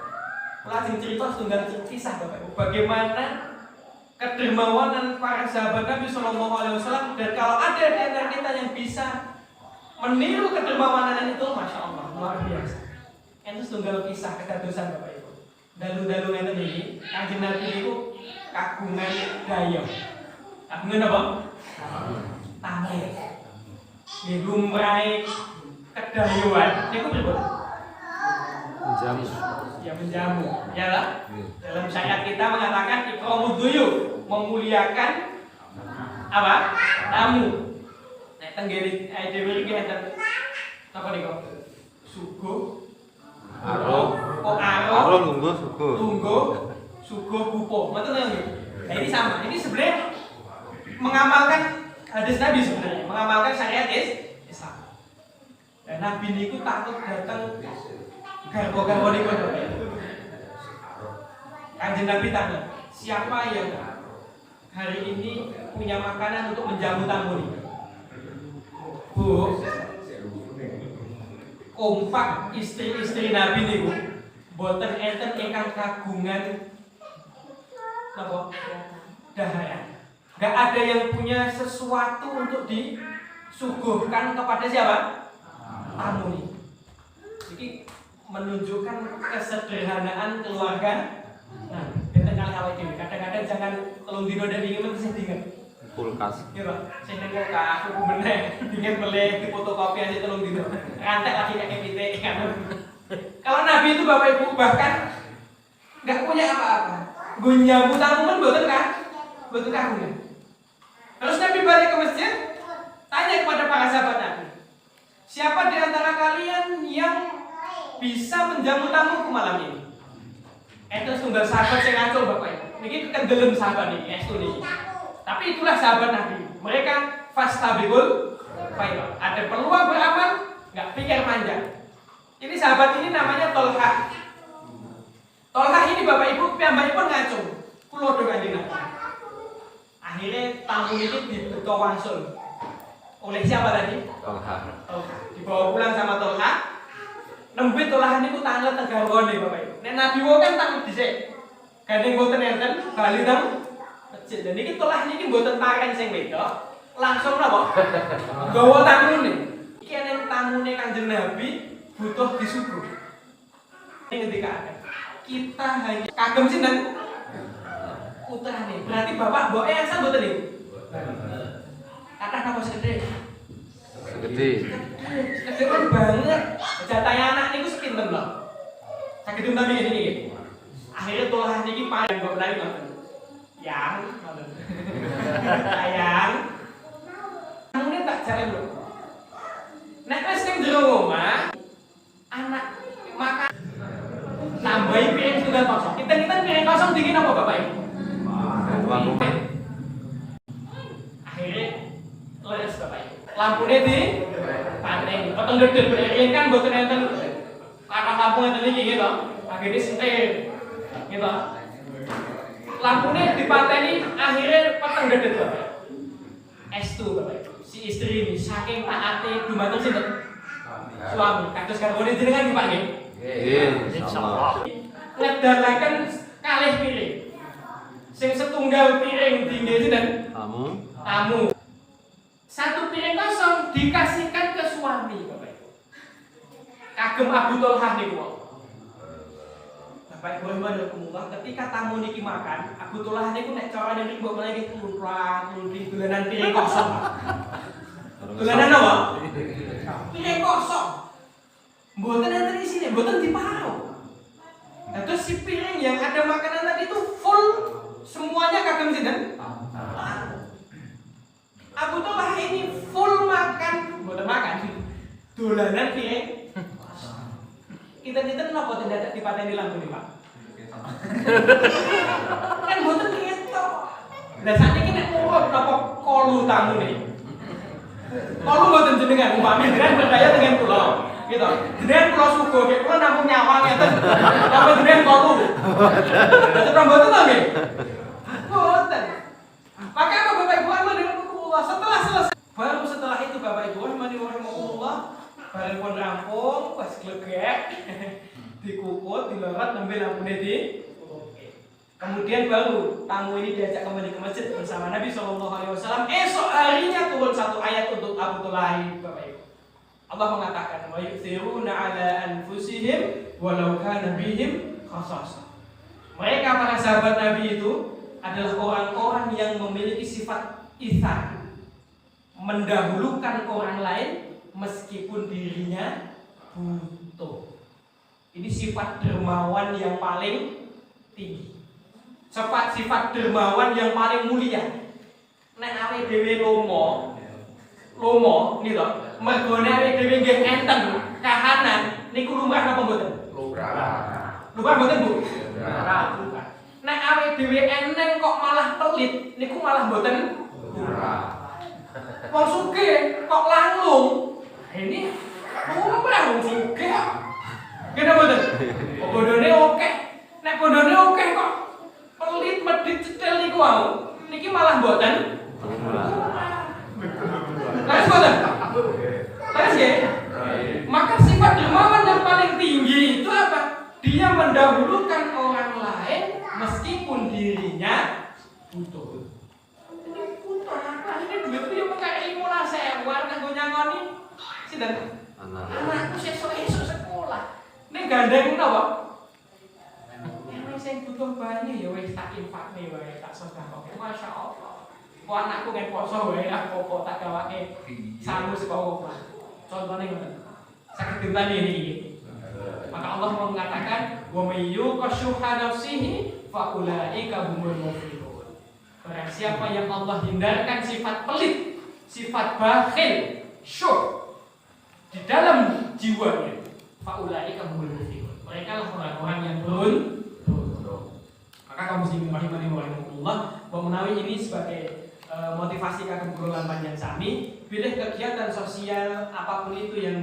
Lajeng cerita setunggal kisah Bapak Ibu, bagaimana kedermawanan para sahabat Nabi Shallallahu Alaihi Wasallam, dan kalau ada di antara kita yang bisa meniru kedermawanan itu, masya Allah, luar biasa. Itu setunggal kisah kedadosan Bapak Ibu. Dalu-dalu ngene iki, Kanjeng Nabi itu kagungan daya. Kagungan apa? Tamir. Nggih lumrahe kedayuan niku pripun? Menjamu. Ya menjamu. Ya lah. Dalam syariat kita mengatakan ikramud duyuf, memuliakan apa? Tamu. Nek tenggeri dhewe iki enten napa niku? Suguh. Aro. Oh aro. Aro lungguh suguh. Lungguh, suguh bupo. Betul nggih? Nah ini sama. Ini sebenarnya mengamalkan hadis Nabi sebenarnya, mengamalkan syariat Islam. Dan Nabi niku takut datang garwa-garwa niku. Kanjeng Nabi tanya, siapa yang hari ini punya makanan untuk menjamu tamu nih? Bu, kompak istri-istri Nabi nih bu, boten enten ingkang kagungan apa? Daharan. Gak ada yang punya sesuatu untuk disuguhkan kepada siapa? Tamu nih. Jadi menunjukkan kesederhanaan keluarga. Nah, benten kali awake dhewe. Kadang-kadang jangan telung dino ndak dingin mesti dingin. Kulkas. Iya, Pak. Sing nang kulkas aku meneh dingin meleh di fotokopi aja telung dino. Rantek lagi kayak pitik kan. Kalau Nabi itu Bapak Ibu bahkan enggak punya apa-apa. Gue nyambut tamu kan boten kan? Boten kagungan. Terus Nabi balik ke masjid, tanya kepada para sahabat Nabi, siapa di antara kalian yang bisa menjamu tamuku malam ini? Itu tunggal sahabat yang ngacul Bapak Ibu. Ini kegelem sahabat nih, estu nih. Tapi itulah sahabat Nabi. Mereka fastabikul khairat. Ada peluang beramal, nggak pikir panjang. Ini sahabat ini namanya Tolha. Tolha ini Bapak Ibu, piyambakipun ngacung. Kulo do kanjeng Nabi. Akhirnya tamu ini dibeto wangsul oleh siapa tadi? Tolha. Tolha. Dibawa pulang sama Tolha. Nembe Tolha niku tanglet tegarone Bapak Ibu. Nek Nabi wo kan tanglet dhisik. Gandeng boten enten bali nang masjid. Dan iki Tolha niki mboten taren sing wedok, langsung napa? Gawa tamune. Iki nek tamune Kanjeng Nabi butuh disuguh. Ini ketika kita hanya kagem sinten? Putrane. Berarti bapak mbok yang asal mboten niku. Kathah napa segede? Gede. Segede kan banget. Jatahe anak niku sepinten lho. Saged umpami ngene iki. Akhirnya Tolha niki paling mbok menawi ngoten. Yang ngoten. Sayang. Namune tak jare lho. Nek wis ning jero omah, anak makan tambahi piring sudah kosong. Kita piring kosong dingin apa Bapak Ibu? Wangu. Akhirnya leres Bapak Ibu. Lampune di panteng. Potong gedhe piring kan mboten enten kathah lampu ngeten iki gitu. Akhirnya sentil. Gitu. Lampune dipateni akhirnya peteng gedhe Bapak. Estu Bapak Ibu. Si istri ini saking taate dumateng sinten? Suami. Kados garwane jenengan nggih Pak nggih? Insyaallah. Ngedalaken kalih piring. Sing setunggal piring dingin sinten? Tamu. Satu piring kosong dikasihkan ke suami Bapak Ibu. Kagem Abu Tolha niku. Bapak Ibu rahimahumullah, ketika tamu niki makan, Abu Tolha niku nek carane niku mbok menawi tulung dolanan piring kosong. Dolanan apa? Piring kosong. Mboten enten isine, mboten diparo. Nah, terus si piring yang ada makanan tadi itu full semuanya kagem sinten? Abu Tolha ini full makan, mboten makan. Dolanan piring. Kita napa tidak dipateni lampu nih, Pak? Kan mboten ketok. Lah sakniki nek urut napa kolu tamu nih. Kolu mboten jenengan umpami jenengan berdaya dengan kula. Gitu. Jenengan kula sugo, kula namung nyawang ngeten. Napa jenengan kolu? Lah mboten to nggih? Mboten. Maka apa Bapak Ibu aman dengan hukum setelah selesai. Baru setelah itu Bapak Ibu rahimahullah, bareng pun rampung, pas glegek, dikukut, dilorot, nembe lampune di. Kemudian baru tamu ini diajak kembali ke masjid bersama Nabi SAW. Esok harinya turun satu ayat untuk Abu Tolha, Bapak Ibu. Allah mengatakan, wa yu'thiruna ala anfusihim walau kana bihim khassasah. Mereka para sahabat Nabi itu adalah orang-orang yang memiliki sifat itsar, mendahulukan orang lain meskipun dirinya butuh. Ini sifat dermawan yang paling tinggi. Sifat dermawan yang paling mulia. Nek awake dhewe lomo nih to. Mergone awake dhewe nggih enten kahanan niku lumrah napa mboten? Lumrah. Lumrah mboten, Bu? Lumrah. Nek awake dhewe eneng kok malah pelit niku malah mboten lumrah. Wong sugih kok langlung. Ini lumrah wong sugih. Kena mboten? Bodone oke. Nek bodone oke kok pelit medit sinten? Anak. Anakku sesuk sekolah. Ning gandeng napa? Nek sing butuh banyu ya wis tak infakne wae, tak sedekahke. Masyaallah. Kok anakku ngen poso wae apa tak gawake sangu saka omah. Contone ngoten. Saged ditani iki. Maka Allah mengatakan wa may yuqashuha nafsihi fa ulaika humul muflihun. Barang siapa yang Allah hindarkan sifat pelit, sifat bakhil, syuh di dalam jiwanya, fa ulaika humul muflihun. Mereka lah orang-orang yang beruntung. Maka kaum muslimin rahimani wa rahimakumullah, bahwa menawi ini sebagai motivasi kagem kula panjenengan sami, pilih kegiatan sosial apapun itu yang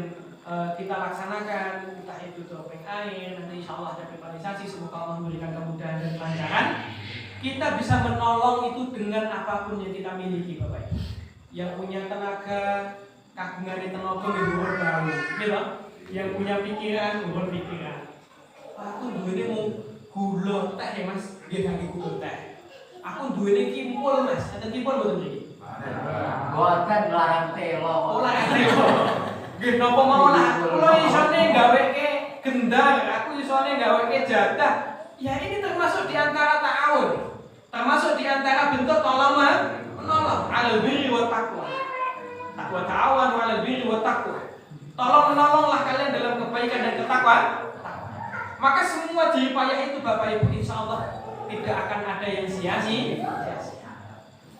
kita laksanakan, entah itu droping air, nanti insya Allah ada pipanisasi, semoga Allah memberikan kemudahan dan kelancaran. Kita bisa menolong itu dengan apapun yang kita miliki, Bapak. Yang punya tenaga, kagungan tenaga ngubur bau, gitu. Yang punya pikiran, ngubur pikiran. Aku duwe mau gula teh ya Mas, nggih kangge gula teh. Aku duwe kimpul Mas, ada kimpul mboten iki? Boten larang telo. Oh, larang telo. Nggih napa mawon kula isone gaweke gendar, aku isone gaweke jadah. Ya ini termasuk di antara ta'awun. Termasuk di antara bentuk tolong menolong alal birri wa taqwa. Taqwa ta'awan alal birri wa taqwa. Tolong menolonglah kalian dalam kebaikan dan ketakwaan. Maka semua jeripayah itu Bapak Ibu insyaallah tidak akan ada yang sia-sia.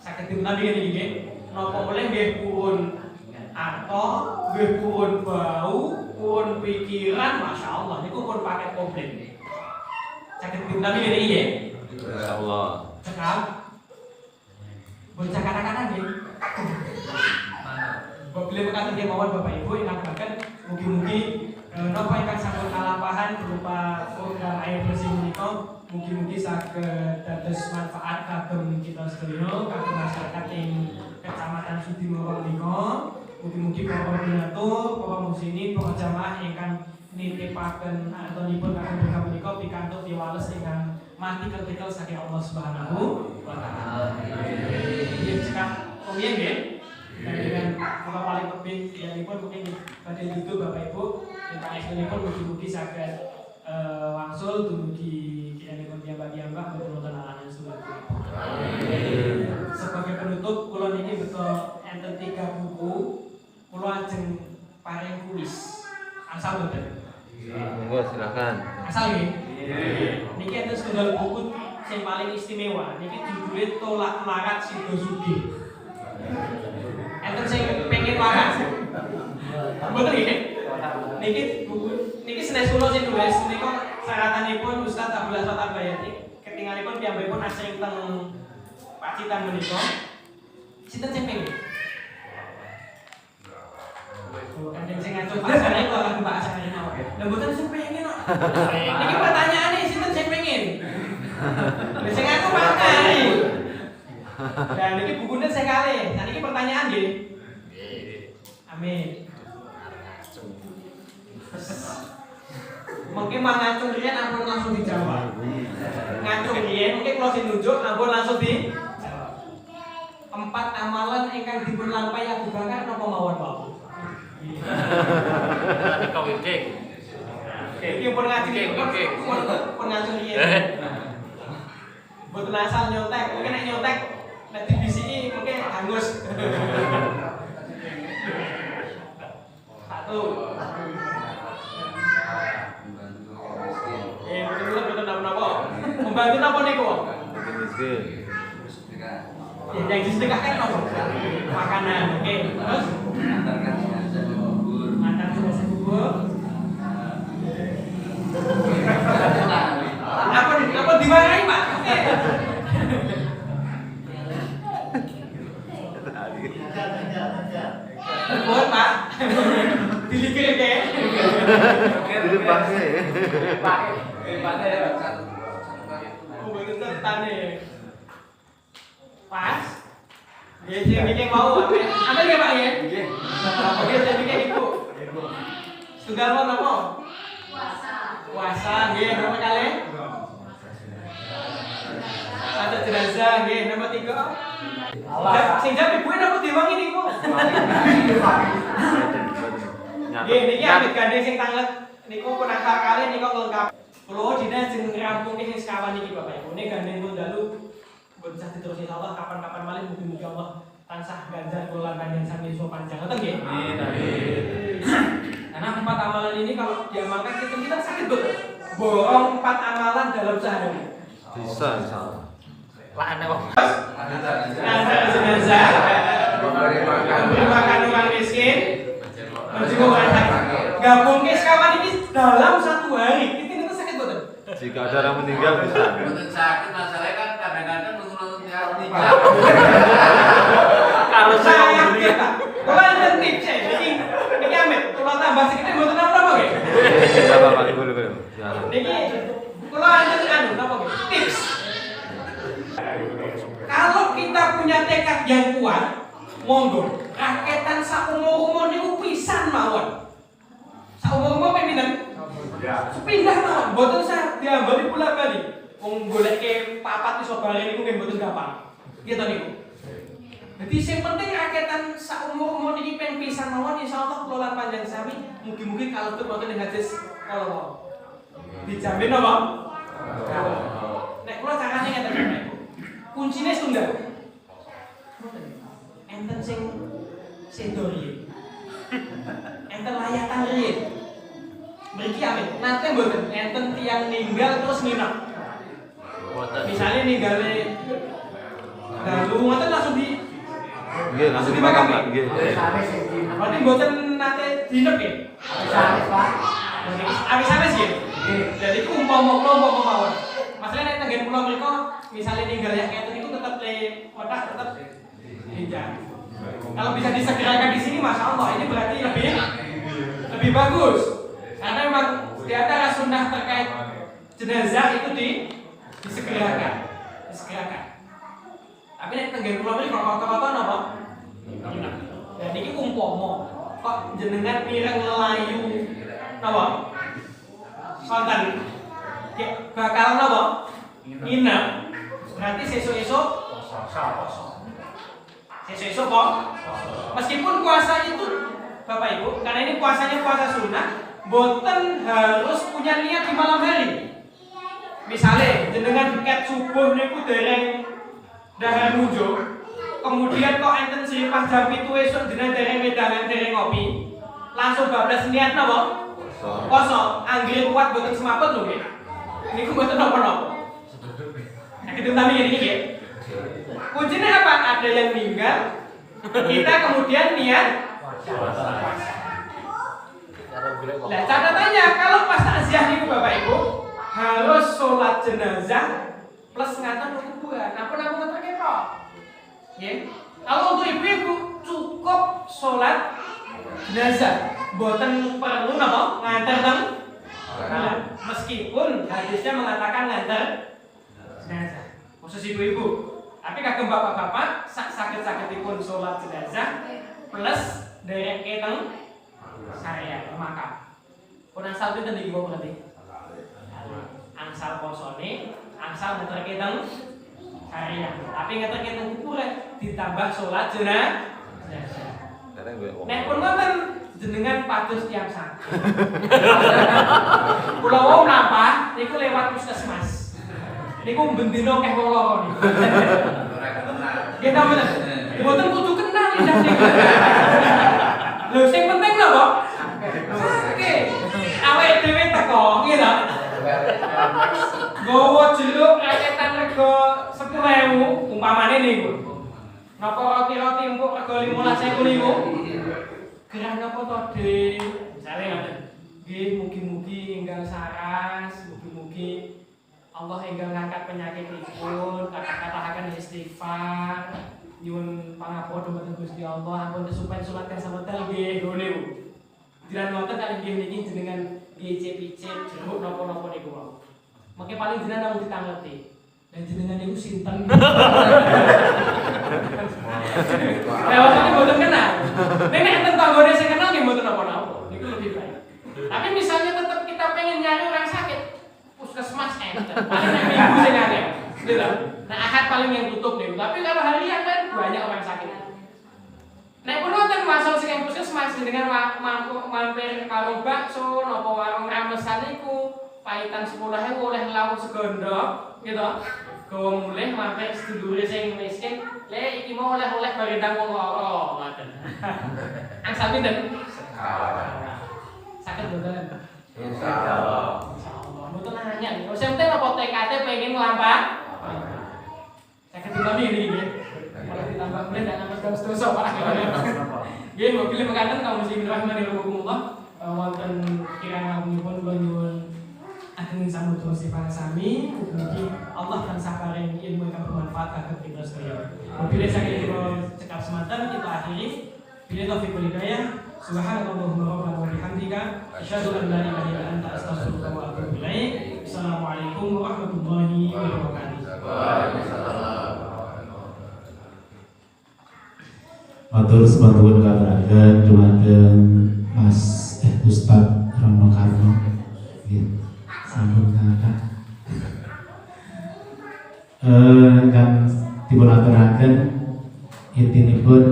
Sakit diulang dengan ini nggih. Napa boleh nggih purun atau nggih purun bau, purun pikiran, masyaallah niku pun paket komplit. Sakit diulang dengan ini nggih. Insyaallah. Cekal. Bocah kata-kata nggih. Bila berkata dia mawon Bapak Ibu ingkang bahkan mugi-mugi napa ingkang sampun kalampahan berupa program air bersih menika mugi-mugi saged dados manfaat kagem kita sedaya kagem masyarakat ing Kecamatan Sudimoro menika. Mugi-mugi para koordinator, para muslimin, para jamaah ingkang nitipaken atunipun kagem program menika pikantuk piwales ingkang mati ketika saking Allah Subhanahu wa taala. Nggih cekap rumiyin nggih. Dan dengan apa paling penting yang pun mungkin pada itu Bapak Ibu tentang ini pun mugi-mugi saged wangsul dumugi yang pun piyambak betul-betul alanan suwarga. Sebagai penutup kula niki betul enten 3 buku kula ajeng paring kuis. Asal mboten? Monggo silakan. Asal nggih. Niki enten setunggal buku yang paling istimewa. Niki judulnya Tolak Marat Sido Sugih. Enten sing pengen waras. Mboten nggih. Niki senes kula sing nulis menika syaratanipun Ustaz Abdullah Sot Bayati. Ketingalipun piyambakipun asring teng Pacitan menika. Sinten sing pengen? Kan sing ngatur pasane kok lagu bahasane mawon. Lah mboten sing pengen kok. Niki pertanyaane sinten sing pengen? Lah sing aku pakai. Dan ini bukunya saya kali. Nah ini pertanyaan nggih. Amin. Mungkin ngacung riyen ampun langsung dijawab. Ngacung riyen mungkin kalau sing nunjuk ampun langsung di 4 amalan ingkang dipun lampahi Abu Bakar napa mawon, Pak? Kawin-kawin. Iki pun ngaji pun ngacung riyen. Mboten asal nyontek, mungkin nek nyontek nek dibisiki mungkin hangus. Satu. Betul napa? Membantu napa niku? Miskin. Yang disedekahkan napa? Makanan. Oke, terus mantan sudah bubur. Apa dimarahi, Pak? Oke. Buat Pak. Dilikir ke. Itu pakai. Pakai. Oh, bener tane. Pas. Dia sing bikin mau apa ya Pak ya? Nggih. Oke, saya bikin Ibu. Setunggal mau napa? Puasa nggih, nomor kali. Ada jenazah nggih, nomor 3. Sing jam ibu napa diwangi niku? Nggih, niki ambek gandeng sing tanglet niku pun akal kali niku lengkap. Kula dina jeneng rampungke sing sekawan iki Bapak Ibu. Nek gandeng pun dalu bocah terus insyaallah kapan-kapan malih mugi-mugi Allah tansah ganjar kula panjang sami so panjang. Ngoten nggih? Amin. Karena 4 amalan ini kalau diamalkan kita sakit betul. Borong 4 amalan dalam sehari. Bisa insyaallah. Lane wong. Ngantar jenazah, memberi makan orang miskin, menjenguk orang sakit. Gabung ke sekawan ini dalam 1 hari. Itu sakit betul. Jika ada orang meninggal bisa. Betul sakit masalahnya kan kadang-kadang nunggu tiap Kalau saya kita, kalau ada tips ini Amit, kalau tambah sedikit buat apa nggih? Tidak apa-apa, boleh. Silakan. Niki kalau ada apa nggih? Tips. Kalau kita punya tekad yang kuat, monggo raketan saumur-umur niku pisan mawon. Saumur-umur peminen? Sepindah mawon, mboten usah diambali bola-bali. Wong goleke papat iso bareng niku nggih mboten gampang. Gitu niku. Jadi yang penting raketan saumur-umur niki ping pisan mawon insyaallah kula lan panjang sami mugi-mugi kalebet wonten ing hadis kalau dijamin apa? Nek kula carane ngeten Bapak Ibu. Kuncine setunggal. Enten sing sedo riyin. Enten layatan riyin. Mriki amin. Nate mboten enten tiyang ninggal terus nginep. Misalnya ninggale dalu ngoten langsung di Nggih, langsung dimakan, Pak. Nggih. berarti mboten nate dinep nggih. Awis-awis nggih. Jadi ku umpama mawon. Masalah nek tenggen kula mriku misale ninggal yang ngeten itu tetap le otak tetap hijau. Kalau bisa disegerakan di sini Masya Allah ini berarti lebih bagus. Karena memang di antara sunnah terkait jenazah itu disegerakan. Tapi nek tenggen kula mriku kok napa? Dan iki umpama kok jenengan mireng ngelayu napa? Sonten bakal napa? Nginep. Berarti sesuk-esuk Sesuk kok. Meskipun puasa itu Bapak Ibu, karena ini puasanya puasa sunnah, boten harus punya niat di malam hari. Misalnya jenengan ket subuh niku dereng dahar mujo, kemudian kok enten selipas jam 7 esuk jenengan dereng wedangan dereng ngopi, langsung bablas niat napa? Poso. Anggere kuat boten semaput lho nggih. Niku boten napa-napa. Nek ditentami ngene iki nggih. Kuncinya apa? Ada yang meninggal, kita kemudian niat. Nah, catatannya kalau pas takziah niku Bapak Ibu harus sholat jenazah plus ngaten kuburan. Napa ngeterke kok? Nggih. Kalau untuk ibu-ibu cukup sholat jenazah, boten perlu napa nganter teng. Meskipun hadisnya mengatakan nganter jenazah khusus ibu-ibu. Tapi kagem bapak-bapak sakit-sakitipun sholat jenazah plus derek teng sarya makam. Pun angsal pinten iki kok berarti? Angsal posone, angsal ngeterke teng sarya. Tapi ngeterke teng kuburan ditambah sholat jenazah. Nek pun wonten jenengan pados tiyang sakit. Kula wau napa niku lewat puskesmas. Niku bendino keh wong loro niku. Nggih ta mboten? Mboten kudu kenal indah niku. Lho sing penting lho, Pak. Oke. Awake dhewe teko, nggih ta? Gowo jeruk raketan rega 10.000 umpamane niku. Napa roti-roti empuk rega 15.000 niku? Gerah napa to, Dik? Misale ngoten. Nggih, mugi-mugi enggal saras, mugi-mugi Allah enggal ngangkat penyakitipun, kata-katakan istighfar, nyuwun pangapura dumateng Gusti Allah, ampun kesupen salat kang semetel nggih ngene Bu. Jiran ngoten kalih nggih niki jenengan icip-icip jeruk napa-napa niku wae. Mengke paling jenengan namung ditangleti. Dan jenengan niku sinten? Lewatane mboten kenal. Nek enten tanggane sing kenal nggih mboten napa-napa. Niku lebih baik. Tapi misalnya tetap kita pengen nyari orang sakit, puskesmas enten. Paling nek minggu sing akeh. Gitu. Nah, Ahad paling yang tutup nih. Tapi kalau harian kan banyak orang sakit. Nek pun wonten masuk sing puskesmas jenengan mampir karo bakso napa warung ramesan iku paitan 10.000 oleh lauk segondok gitu. Gawa mulih mampir sedulure sing miskin, le iki mau oleh-oleh barendang wong loro ngoten. Angsa pinten? Sakit mboten? Insyaallah. Insyaallah. Mboten nanya. Sing penting apa TKT pengen nglampah? Sakit kami ini nggih. Kalau ditambah mulih ndak nambah dosa Pak. Nggih, mungkin mekaten kaum muslimin rahimanirahumullah wonten kirangipun kula nyuwun ageng samudra sifat sami mugi Allah tansah paring ilmu ingkang bermanfaat kagem kita sedaya. Bila saking kula cekap semanten kita akhiri bila taufiq wal hidayah. Subhanallahumma rabbana wa bihamdika asyhadu an la ilaha illa anta astaghfiruka wa atubu ilaik. Assalamualaikum warahmatullahi wabarakatuh. Waalaikumsalam. Matur semanten katuraken dumateng Mas Ustaz Rono Karno. Nggih. Sampun kata kan dipun aturaken intinipun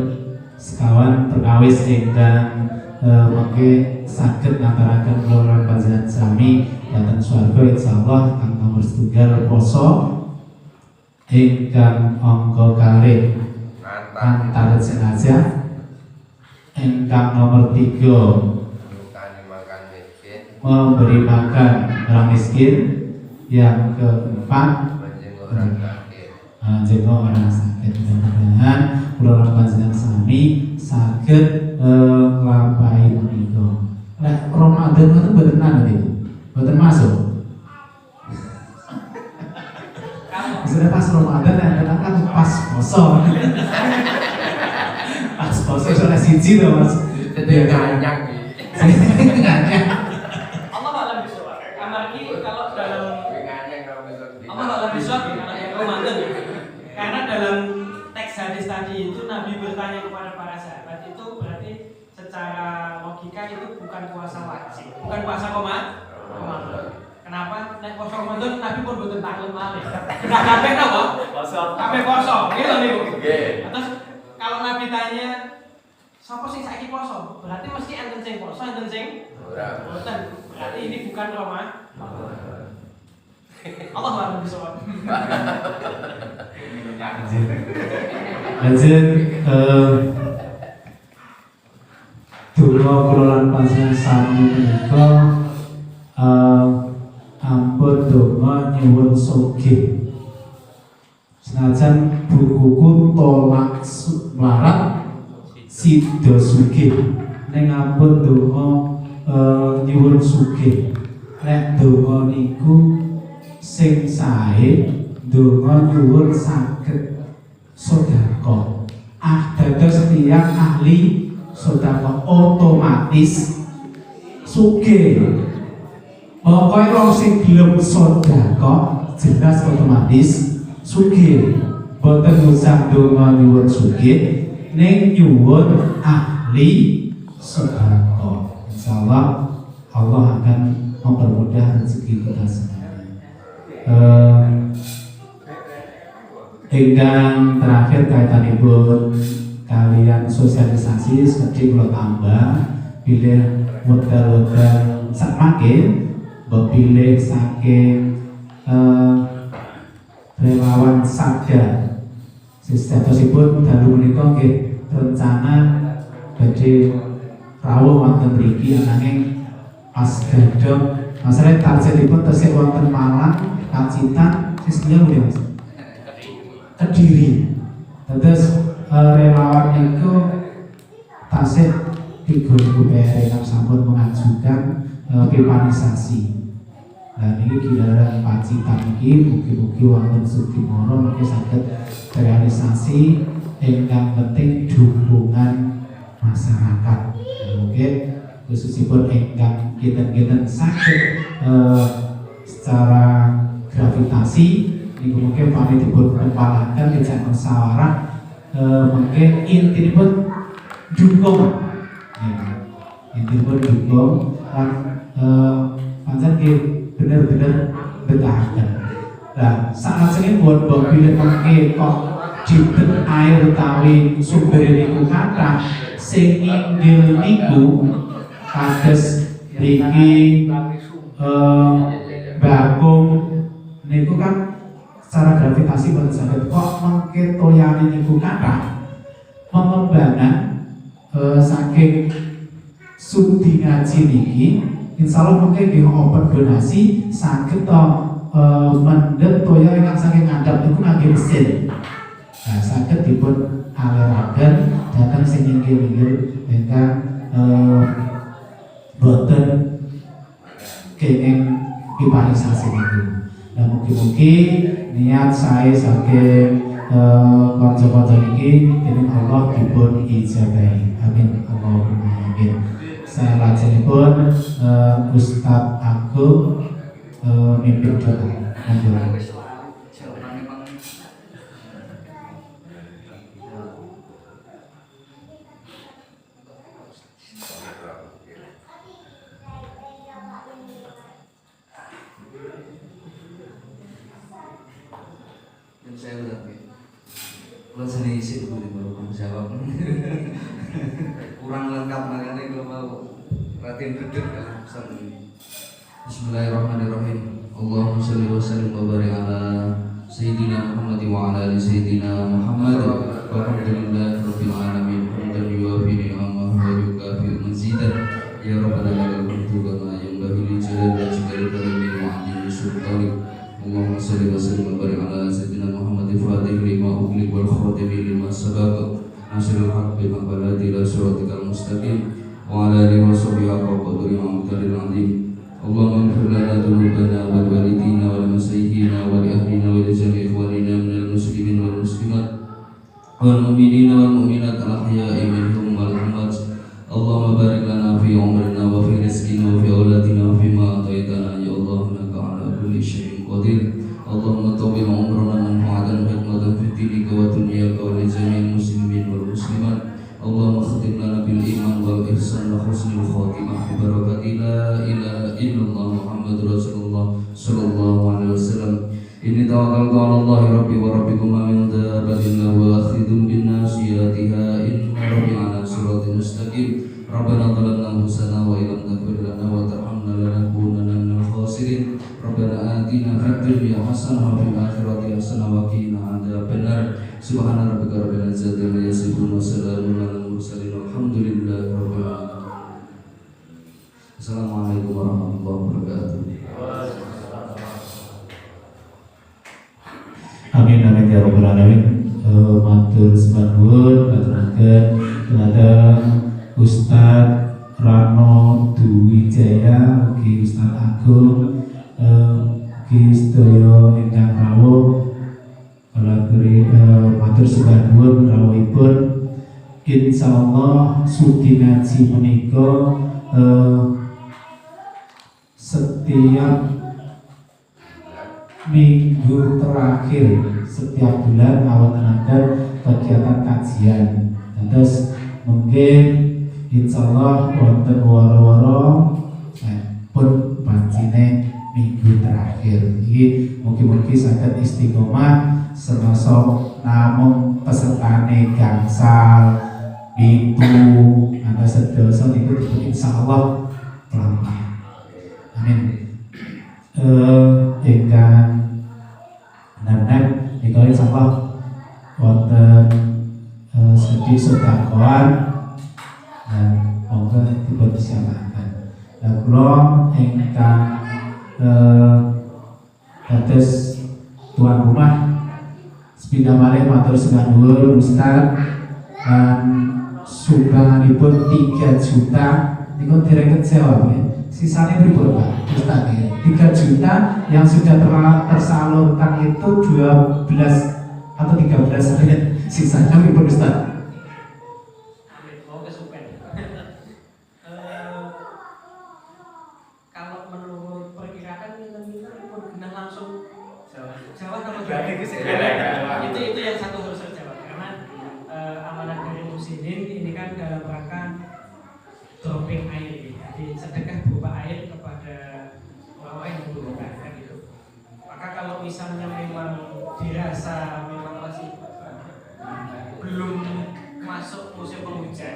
sekawan perkawis ingkang mengke saged ngaturaken kula lan panjenengan sami dhateng swarga insyaallah kang nomor 1 poso ingkang angka kalih antar jenazah ingkang nomor 3 memberi makan orang miskin, yang keempat menjenguk orang sakit. Mudah-mudahan kula panjenengan sami saged nglampahi menika. Nek Ramadan itu mboten nanti, mboten masuk. Sudah pas Ramadan yang kan pas poso. Pas poso salah siji to Mas. Jadi nganyang Nganyang. Karena dalam teks hadis tadi itu Nabi bertanya kepada para sahabat itu berarti secara logika itu bukan puasa wajib, bukan puasa Ramadan. Kenapa? Nek puasa Ramadan Nabi pun boten taklem malih. Nah, kabeh napa? Kabeh poso. Gitu niku. Terus kalau Nabi tanya sapa sing saiki poso? Berarti mesti enten sing poso, enten sing ora. Boten. Berarti ini bukan Ramadan. Allah maha bisawab. Lanjut donga kula lan panjenengan sami menika ampun donga nyuwun sugih. Senajan bukuku tolak melarat sida sugih ning ampun donga nyuwun sugih. Nek donga niku sing sae donga nyuwun saged sedekah. Dados tiyang ahli sedekah otomatis sugih. Pokoke wong sing gelem sedekah jelas otomatis sugih. Boten usah donga nyuwun sugih ning nyuwun ahli sedekah. Insyaallah Allah akan mempermudah rezeki kita semua. Ingkang terakhir kaitanipun kalian sosialisasi seperti kula tambah pilih modal-modal sakmakin bepilih saking relawan sadar sistemosipun dalu menika nggih rencana badhe rawuh wonten mriki ananging pas gadhong masalah targetipun tesih wonten Malang Pacitan sistemnya udah Mas Kediri. Terus relawan itu tasik 3.000 PR yang sampun mengajukan pipanisasi. Nah ini giliran Pacitan ini mugi-mugi wonten Sudimoro mungkin saged realisasi ingkang penting dukungan masyarakat. Mungkin khususipun ingkang kinten-kinten saged secara gravitasi ini mungkin kami dipun kepalakan tidak musyawarah mungkin intinipun dukung intinipun dukung dan pancen bener-bener betahaken. Nah saat ini buat bila mungkin kok dinten air utawi sumber niku kathah sing inggil niku kados mriki bakung niku kan secara gravitasi boten saged kok mengke toyane niku kathah pengembangan saking sudi ngaji niki insyaallah mungkin di open donasi saged to mendhet toya ingkang saking ngandhap niku ngangge mesin. Nah, saged dipun aliraken dhateng sing inggil-inggil ingkang boten kenging piparisasi niku. Nah, mugi-mugi niat saya saking kanca-kanca niki dening Allah dipun ijabahi. Amin. Allahumma amin. Salajengipun Ustaz Agung mimpin doa. Saya udah kalau seni isi dulu baru jawab kurang lengkap makanya kalau mau latihan duduk dalam pesan ini. Bismillahirrahmanirrahim. Allahumma sholli wa sallim wa barik ala sayyidina Muhammad wa ala ali sayyidina Muhammad. Walhamdulillahi rabbil alamin. Hamdan yuwafi ni'amahu wa yukafi mazidah. Ya rabbana lakal hamdu kama yanbaghi li jalali wajhikal karim wa 'azimi sultanik. Allahumma sholli wa sallim wa barik ala sayyidina Muhammad fatih lima ughliq wal khatimi lima sabaq nasrul haqq bil baladi ila siratikal mustaqim wa ala alihi wa sahbihi haqqa qadri wa miqdaril 'azim. Allahumma ighfir lana dhunubana wa walidina wa limasayyihina wa li ahlina wa li jami'i ikhwanina minal muslimin wal muslimat wal mu'minina wal mu'minat al ahya'i minhum wal amwat. Allahumma barik lana fi umrina wa fi rizqina wa fi auladina wa fi ma ataitana ya Allah innaka ala kulli syai'in qadir. Allahumma tawwil umrana manfa'atan hikmatan fid dinika wa dunyaka wa li jami'il muslimin wal muslimat. Allahumma khatim lana bil iman wal ihsan wa husnul khatimah bi barakati la ilaha illallah Muhammadur Rasulullah sallallahu alaihi wasallam. Inni tawakkaltu 'ala Allah rabbi wa rabbikum ma min dabbatin lahu akhidun bin nasiyatiha inna rabbi 'ala siratin mustaqim. Rabbana zalamna anfusana wa illam taghfir lana wa tarhamna lanakunanna minal khasirin. Rabbana atina fid dunya hasanah wa fil akhirati hasanah wa qina adzabannar. Subhana rabbika rabbil izzati amma yasifun wa salamun alal mursalin walhamdulillahi rabbil alamin. Assalamualaikum warahmatullahi wabarakatuh. Amin amin ya rabbal alamin. Matur nuwun aturaken dhateng Ustaz Rano Duwijaya ugi Ustaz Agung ugi sedaya ingkang rawuh kalageri matur sembah nuwun rawuhipun. Insyaallah sudi ngaji menika setiap minggu terakhir setiap bulan awal-awal kegiatan kajian. Terus mungkin insyaallah wonten waro-waro pun pancine minggu terakhir iki mugi-mugi saged istiqomah semasa namung pesertane gangsal itu ada sedasa niku insyaallah pelan-pelan. Amin. Ingkang nenek niku insyaallah wonten sedih sedekah dan monggo dipun silakan. Lah kula ingkang dados tuan rumah sepindah malih matur sembah nuwun Ustaz dan sumbanganipun 3 juta niku direket sewa ya. Sisanya pripun Pak Ustaz ya? 3 juta yang sudah tersalurkan itu 12 atau 13 menit. Sisanya pripun Ustaz? Itu yang satu harus terjawab karena amanah dari muslimin ini kan dalam rangka dropping air ini. Jadi sedekah berupa air kepada orang yang membutuhkan kan gitu. Maka kalau misalnya memang dirasa memang masih belum masuk musim penghujan,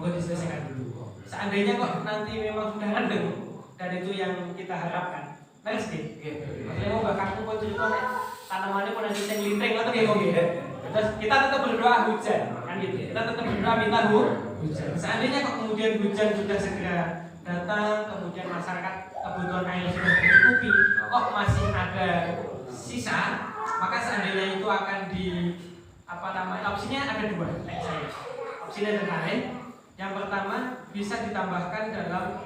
monggo diselesaikan dulu. Seandainya kok nanti memang sudah rendeng dan itu yang kita harapkan, beres deh. Maksudnya mau bakal kok cerita nek tanamannya pun nanti sing linting atau kayak gitu. Terus kita tetap berdoa hujan, kan gitu. Kita tetap berdoa minta hujan. Seandainya kok kemudian hujan sudah segera datang, kemudian masyarakat kebutuhan air sudah tercukupi, kok masih ada sisa, maka seandainya itu akan di opsinya ada dua, saya. Opsinya ada lain. Yang pertama bisa ditambahkan dalam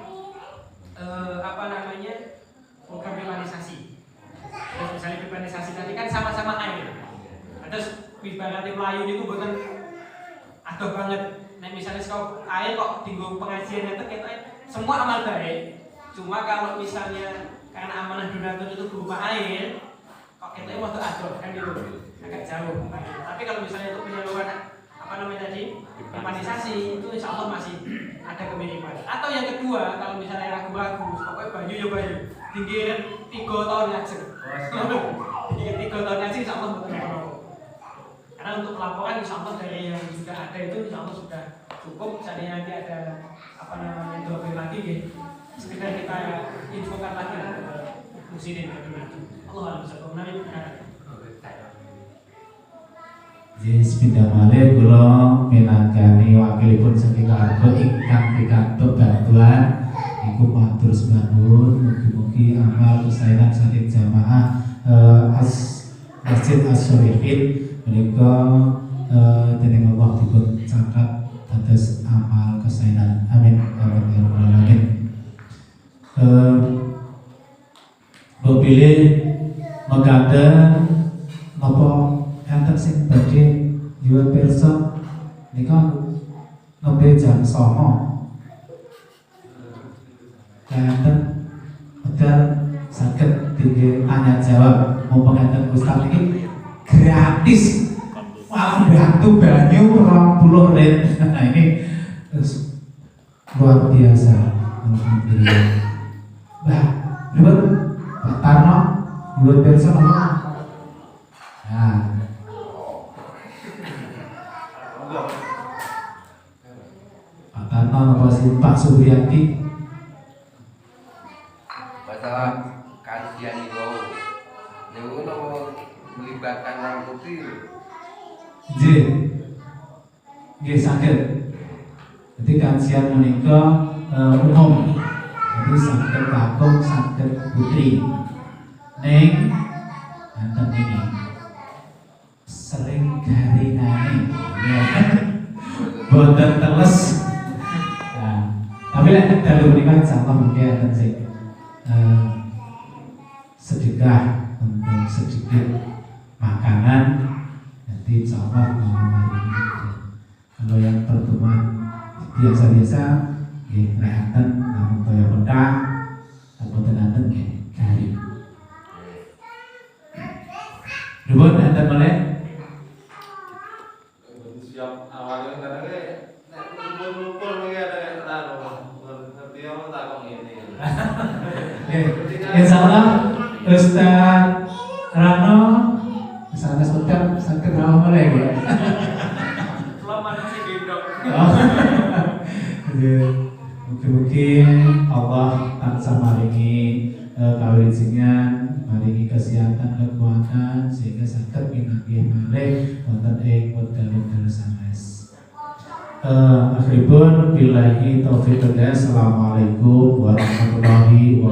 program pipanisasi. Terus misalnya pipanisasi tadi kan sama-sama air. Terus ibaratnya Melayu itu bukan adoh banget. Nah misalnya kalau air kok tinggal pengajiannya itu kita semua amal baik. Cuma kalau misalnya karena amanah donatur itu berupa air, kok kita waktu adoh kan gitu, agak jauh. Tapi kalau misalnya itu penyaluran pipanisasi itu insya Allah masih ada kemiripan. Atau yang kedua, kalau misalnya ragu-ragu, pokoknya banyu ya banyu, tinggi 3 tahun ngaji. Tinggi 3 tahun ngaji insya Allah betul. Karena untuk pelaporan insya Allah dari yang sudah ada itu insya Allah sudah cukup. Misalnya nanti ada dua lagi ya, sekedar kita infokan lagi lah ke muslimin Allah alhamdulillah. Jadi sepindah malih kula minangkani wakilipun saking Argo ingkang pikantuk bantuan iku matur nuwun mugi-mugi amal kesainan saking jamaah Masjid As-Sholihin menika dening Allah dipun caket dados amal kesainan. Amin amin ya rabbal alamin. Bopile mekaten napa enten sing badhe nyuwun pirsa nika nembe jam 09.00 enten padahal saged tinggi tanya jawab mumpung enten Ustaz iki gratis malah bantu banyu 20 rit. Nah ini terus luar biasa alhamdulillah. Bah, ribet Pak Tarno nyuwun pirsa napa? Nah Pak Tarno apa sih Pak Subriyati? Masalah kajian itu melibatkan orang putih. Nggih saged. Jadi kajian menika umum. Jadi saged kakung saged putri. Ning enten ini sering garingane. Boten teles. Nah, tapi lek dalu menika insyaallah mungkin enten sing sedekah untuk sedikit makanan. Jadi insyaallah hari ini. Kalau yang pertemuan biasa-biasa nggih enten namun kaya petang boten enten nggih garing. Nuwun enten meneh siap awalnya kadang-kadang nek kumpul-kumpul iki ada ngerti apa tak kok ngene. Insyaallah Ustaz Rano sana sudah sakit rawa mulai ya. Selamat si gendong. Mungkin Allah tansah maringi kawijinan, maringi kesehatan, kekuatan sehingga saged pinanggih malih wonten ing wekdal-wekdal sanes. Akhiripun billahi taufiq. Assalamualaikum warahmatullahi wabarakatuh.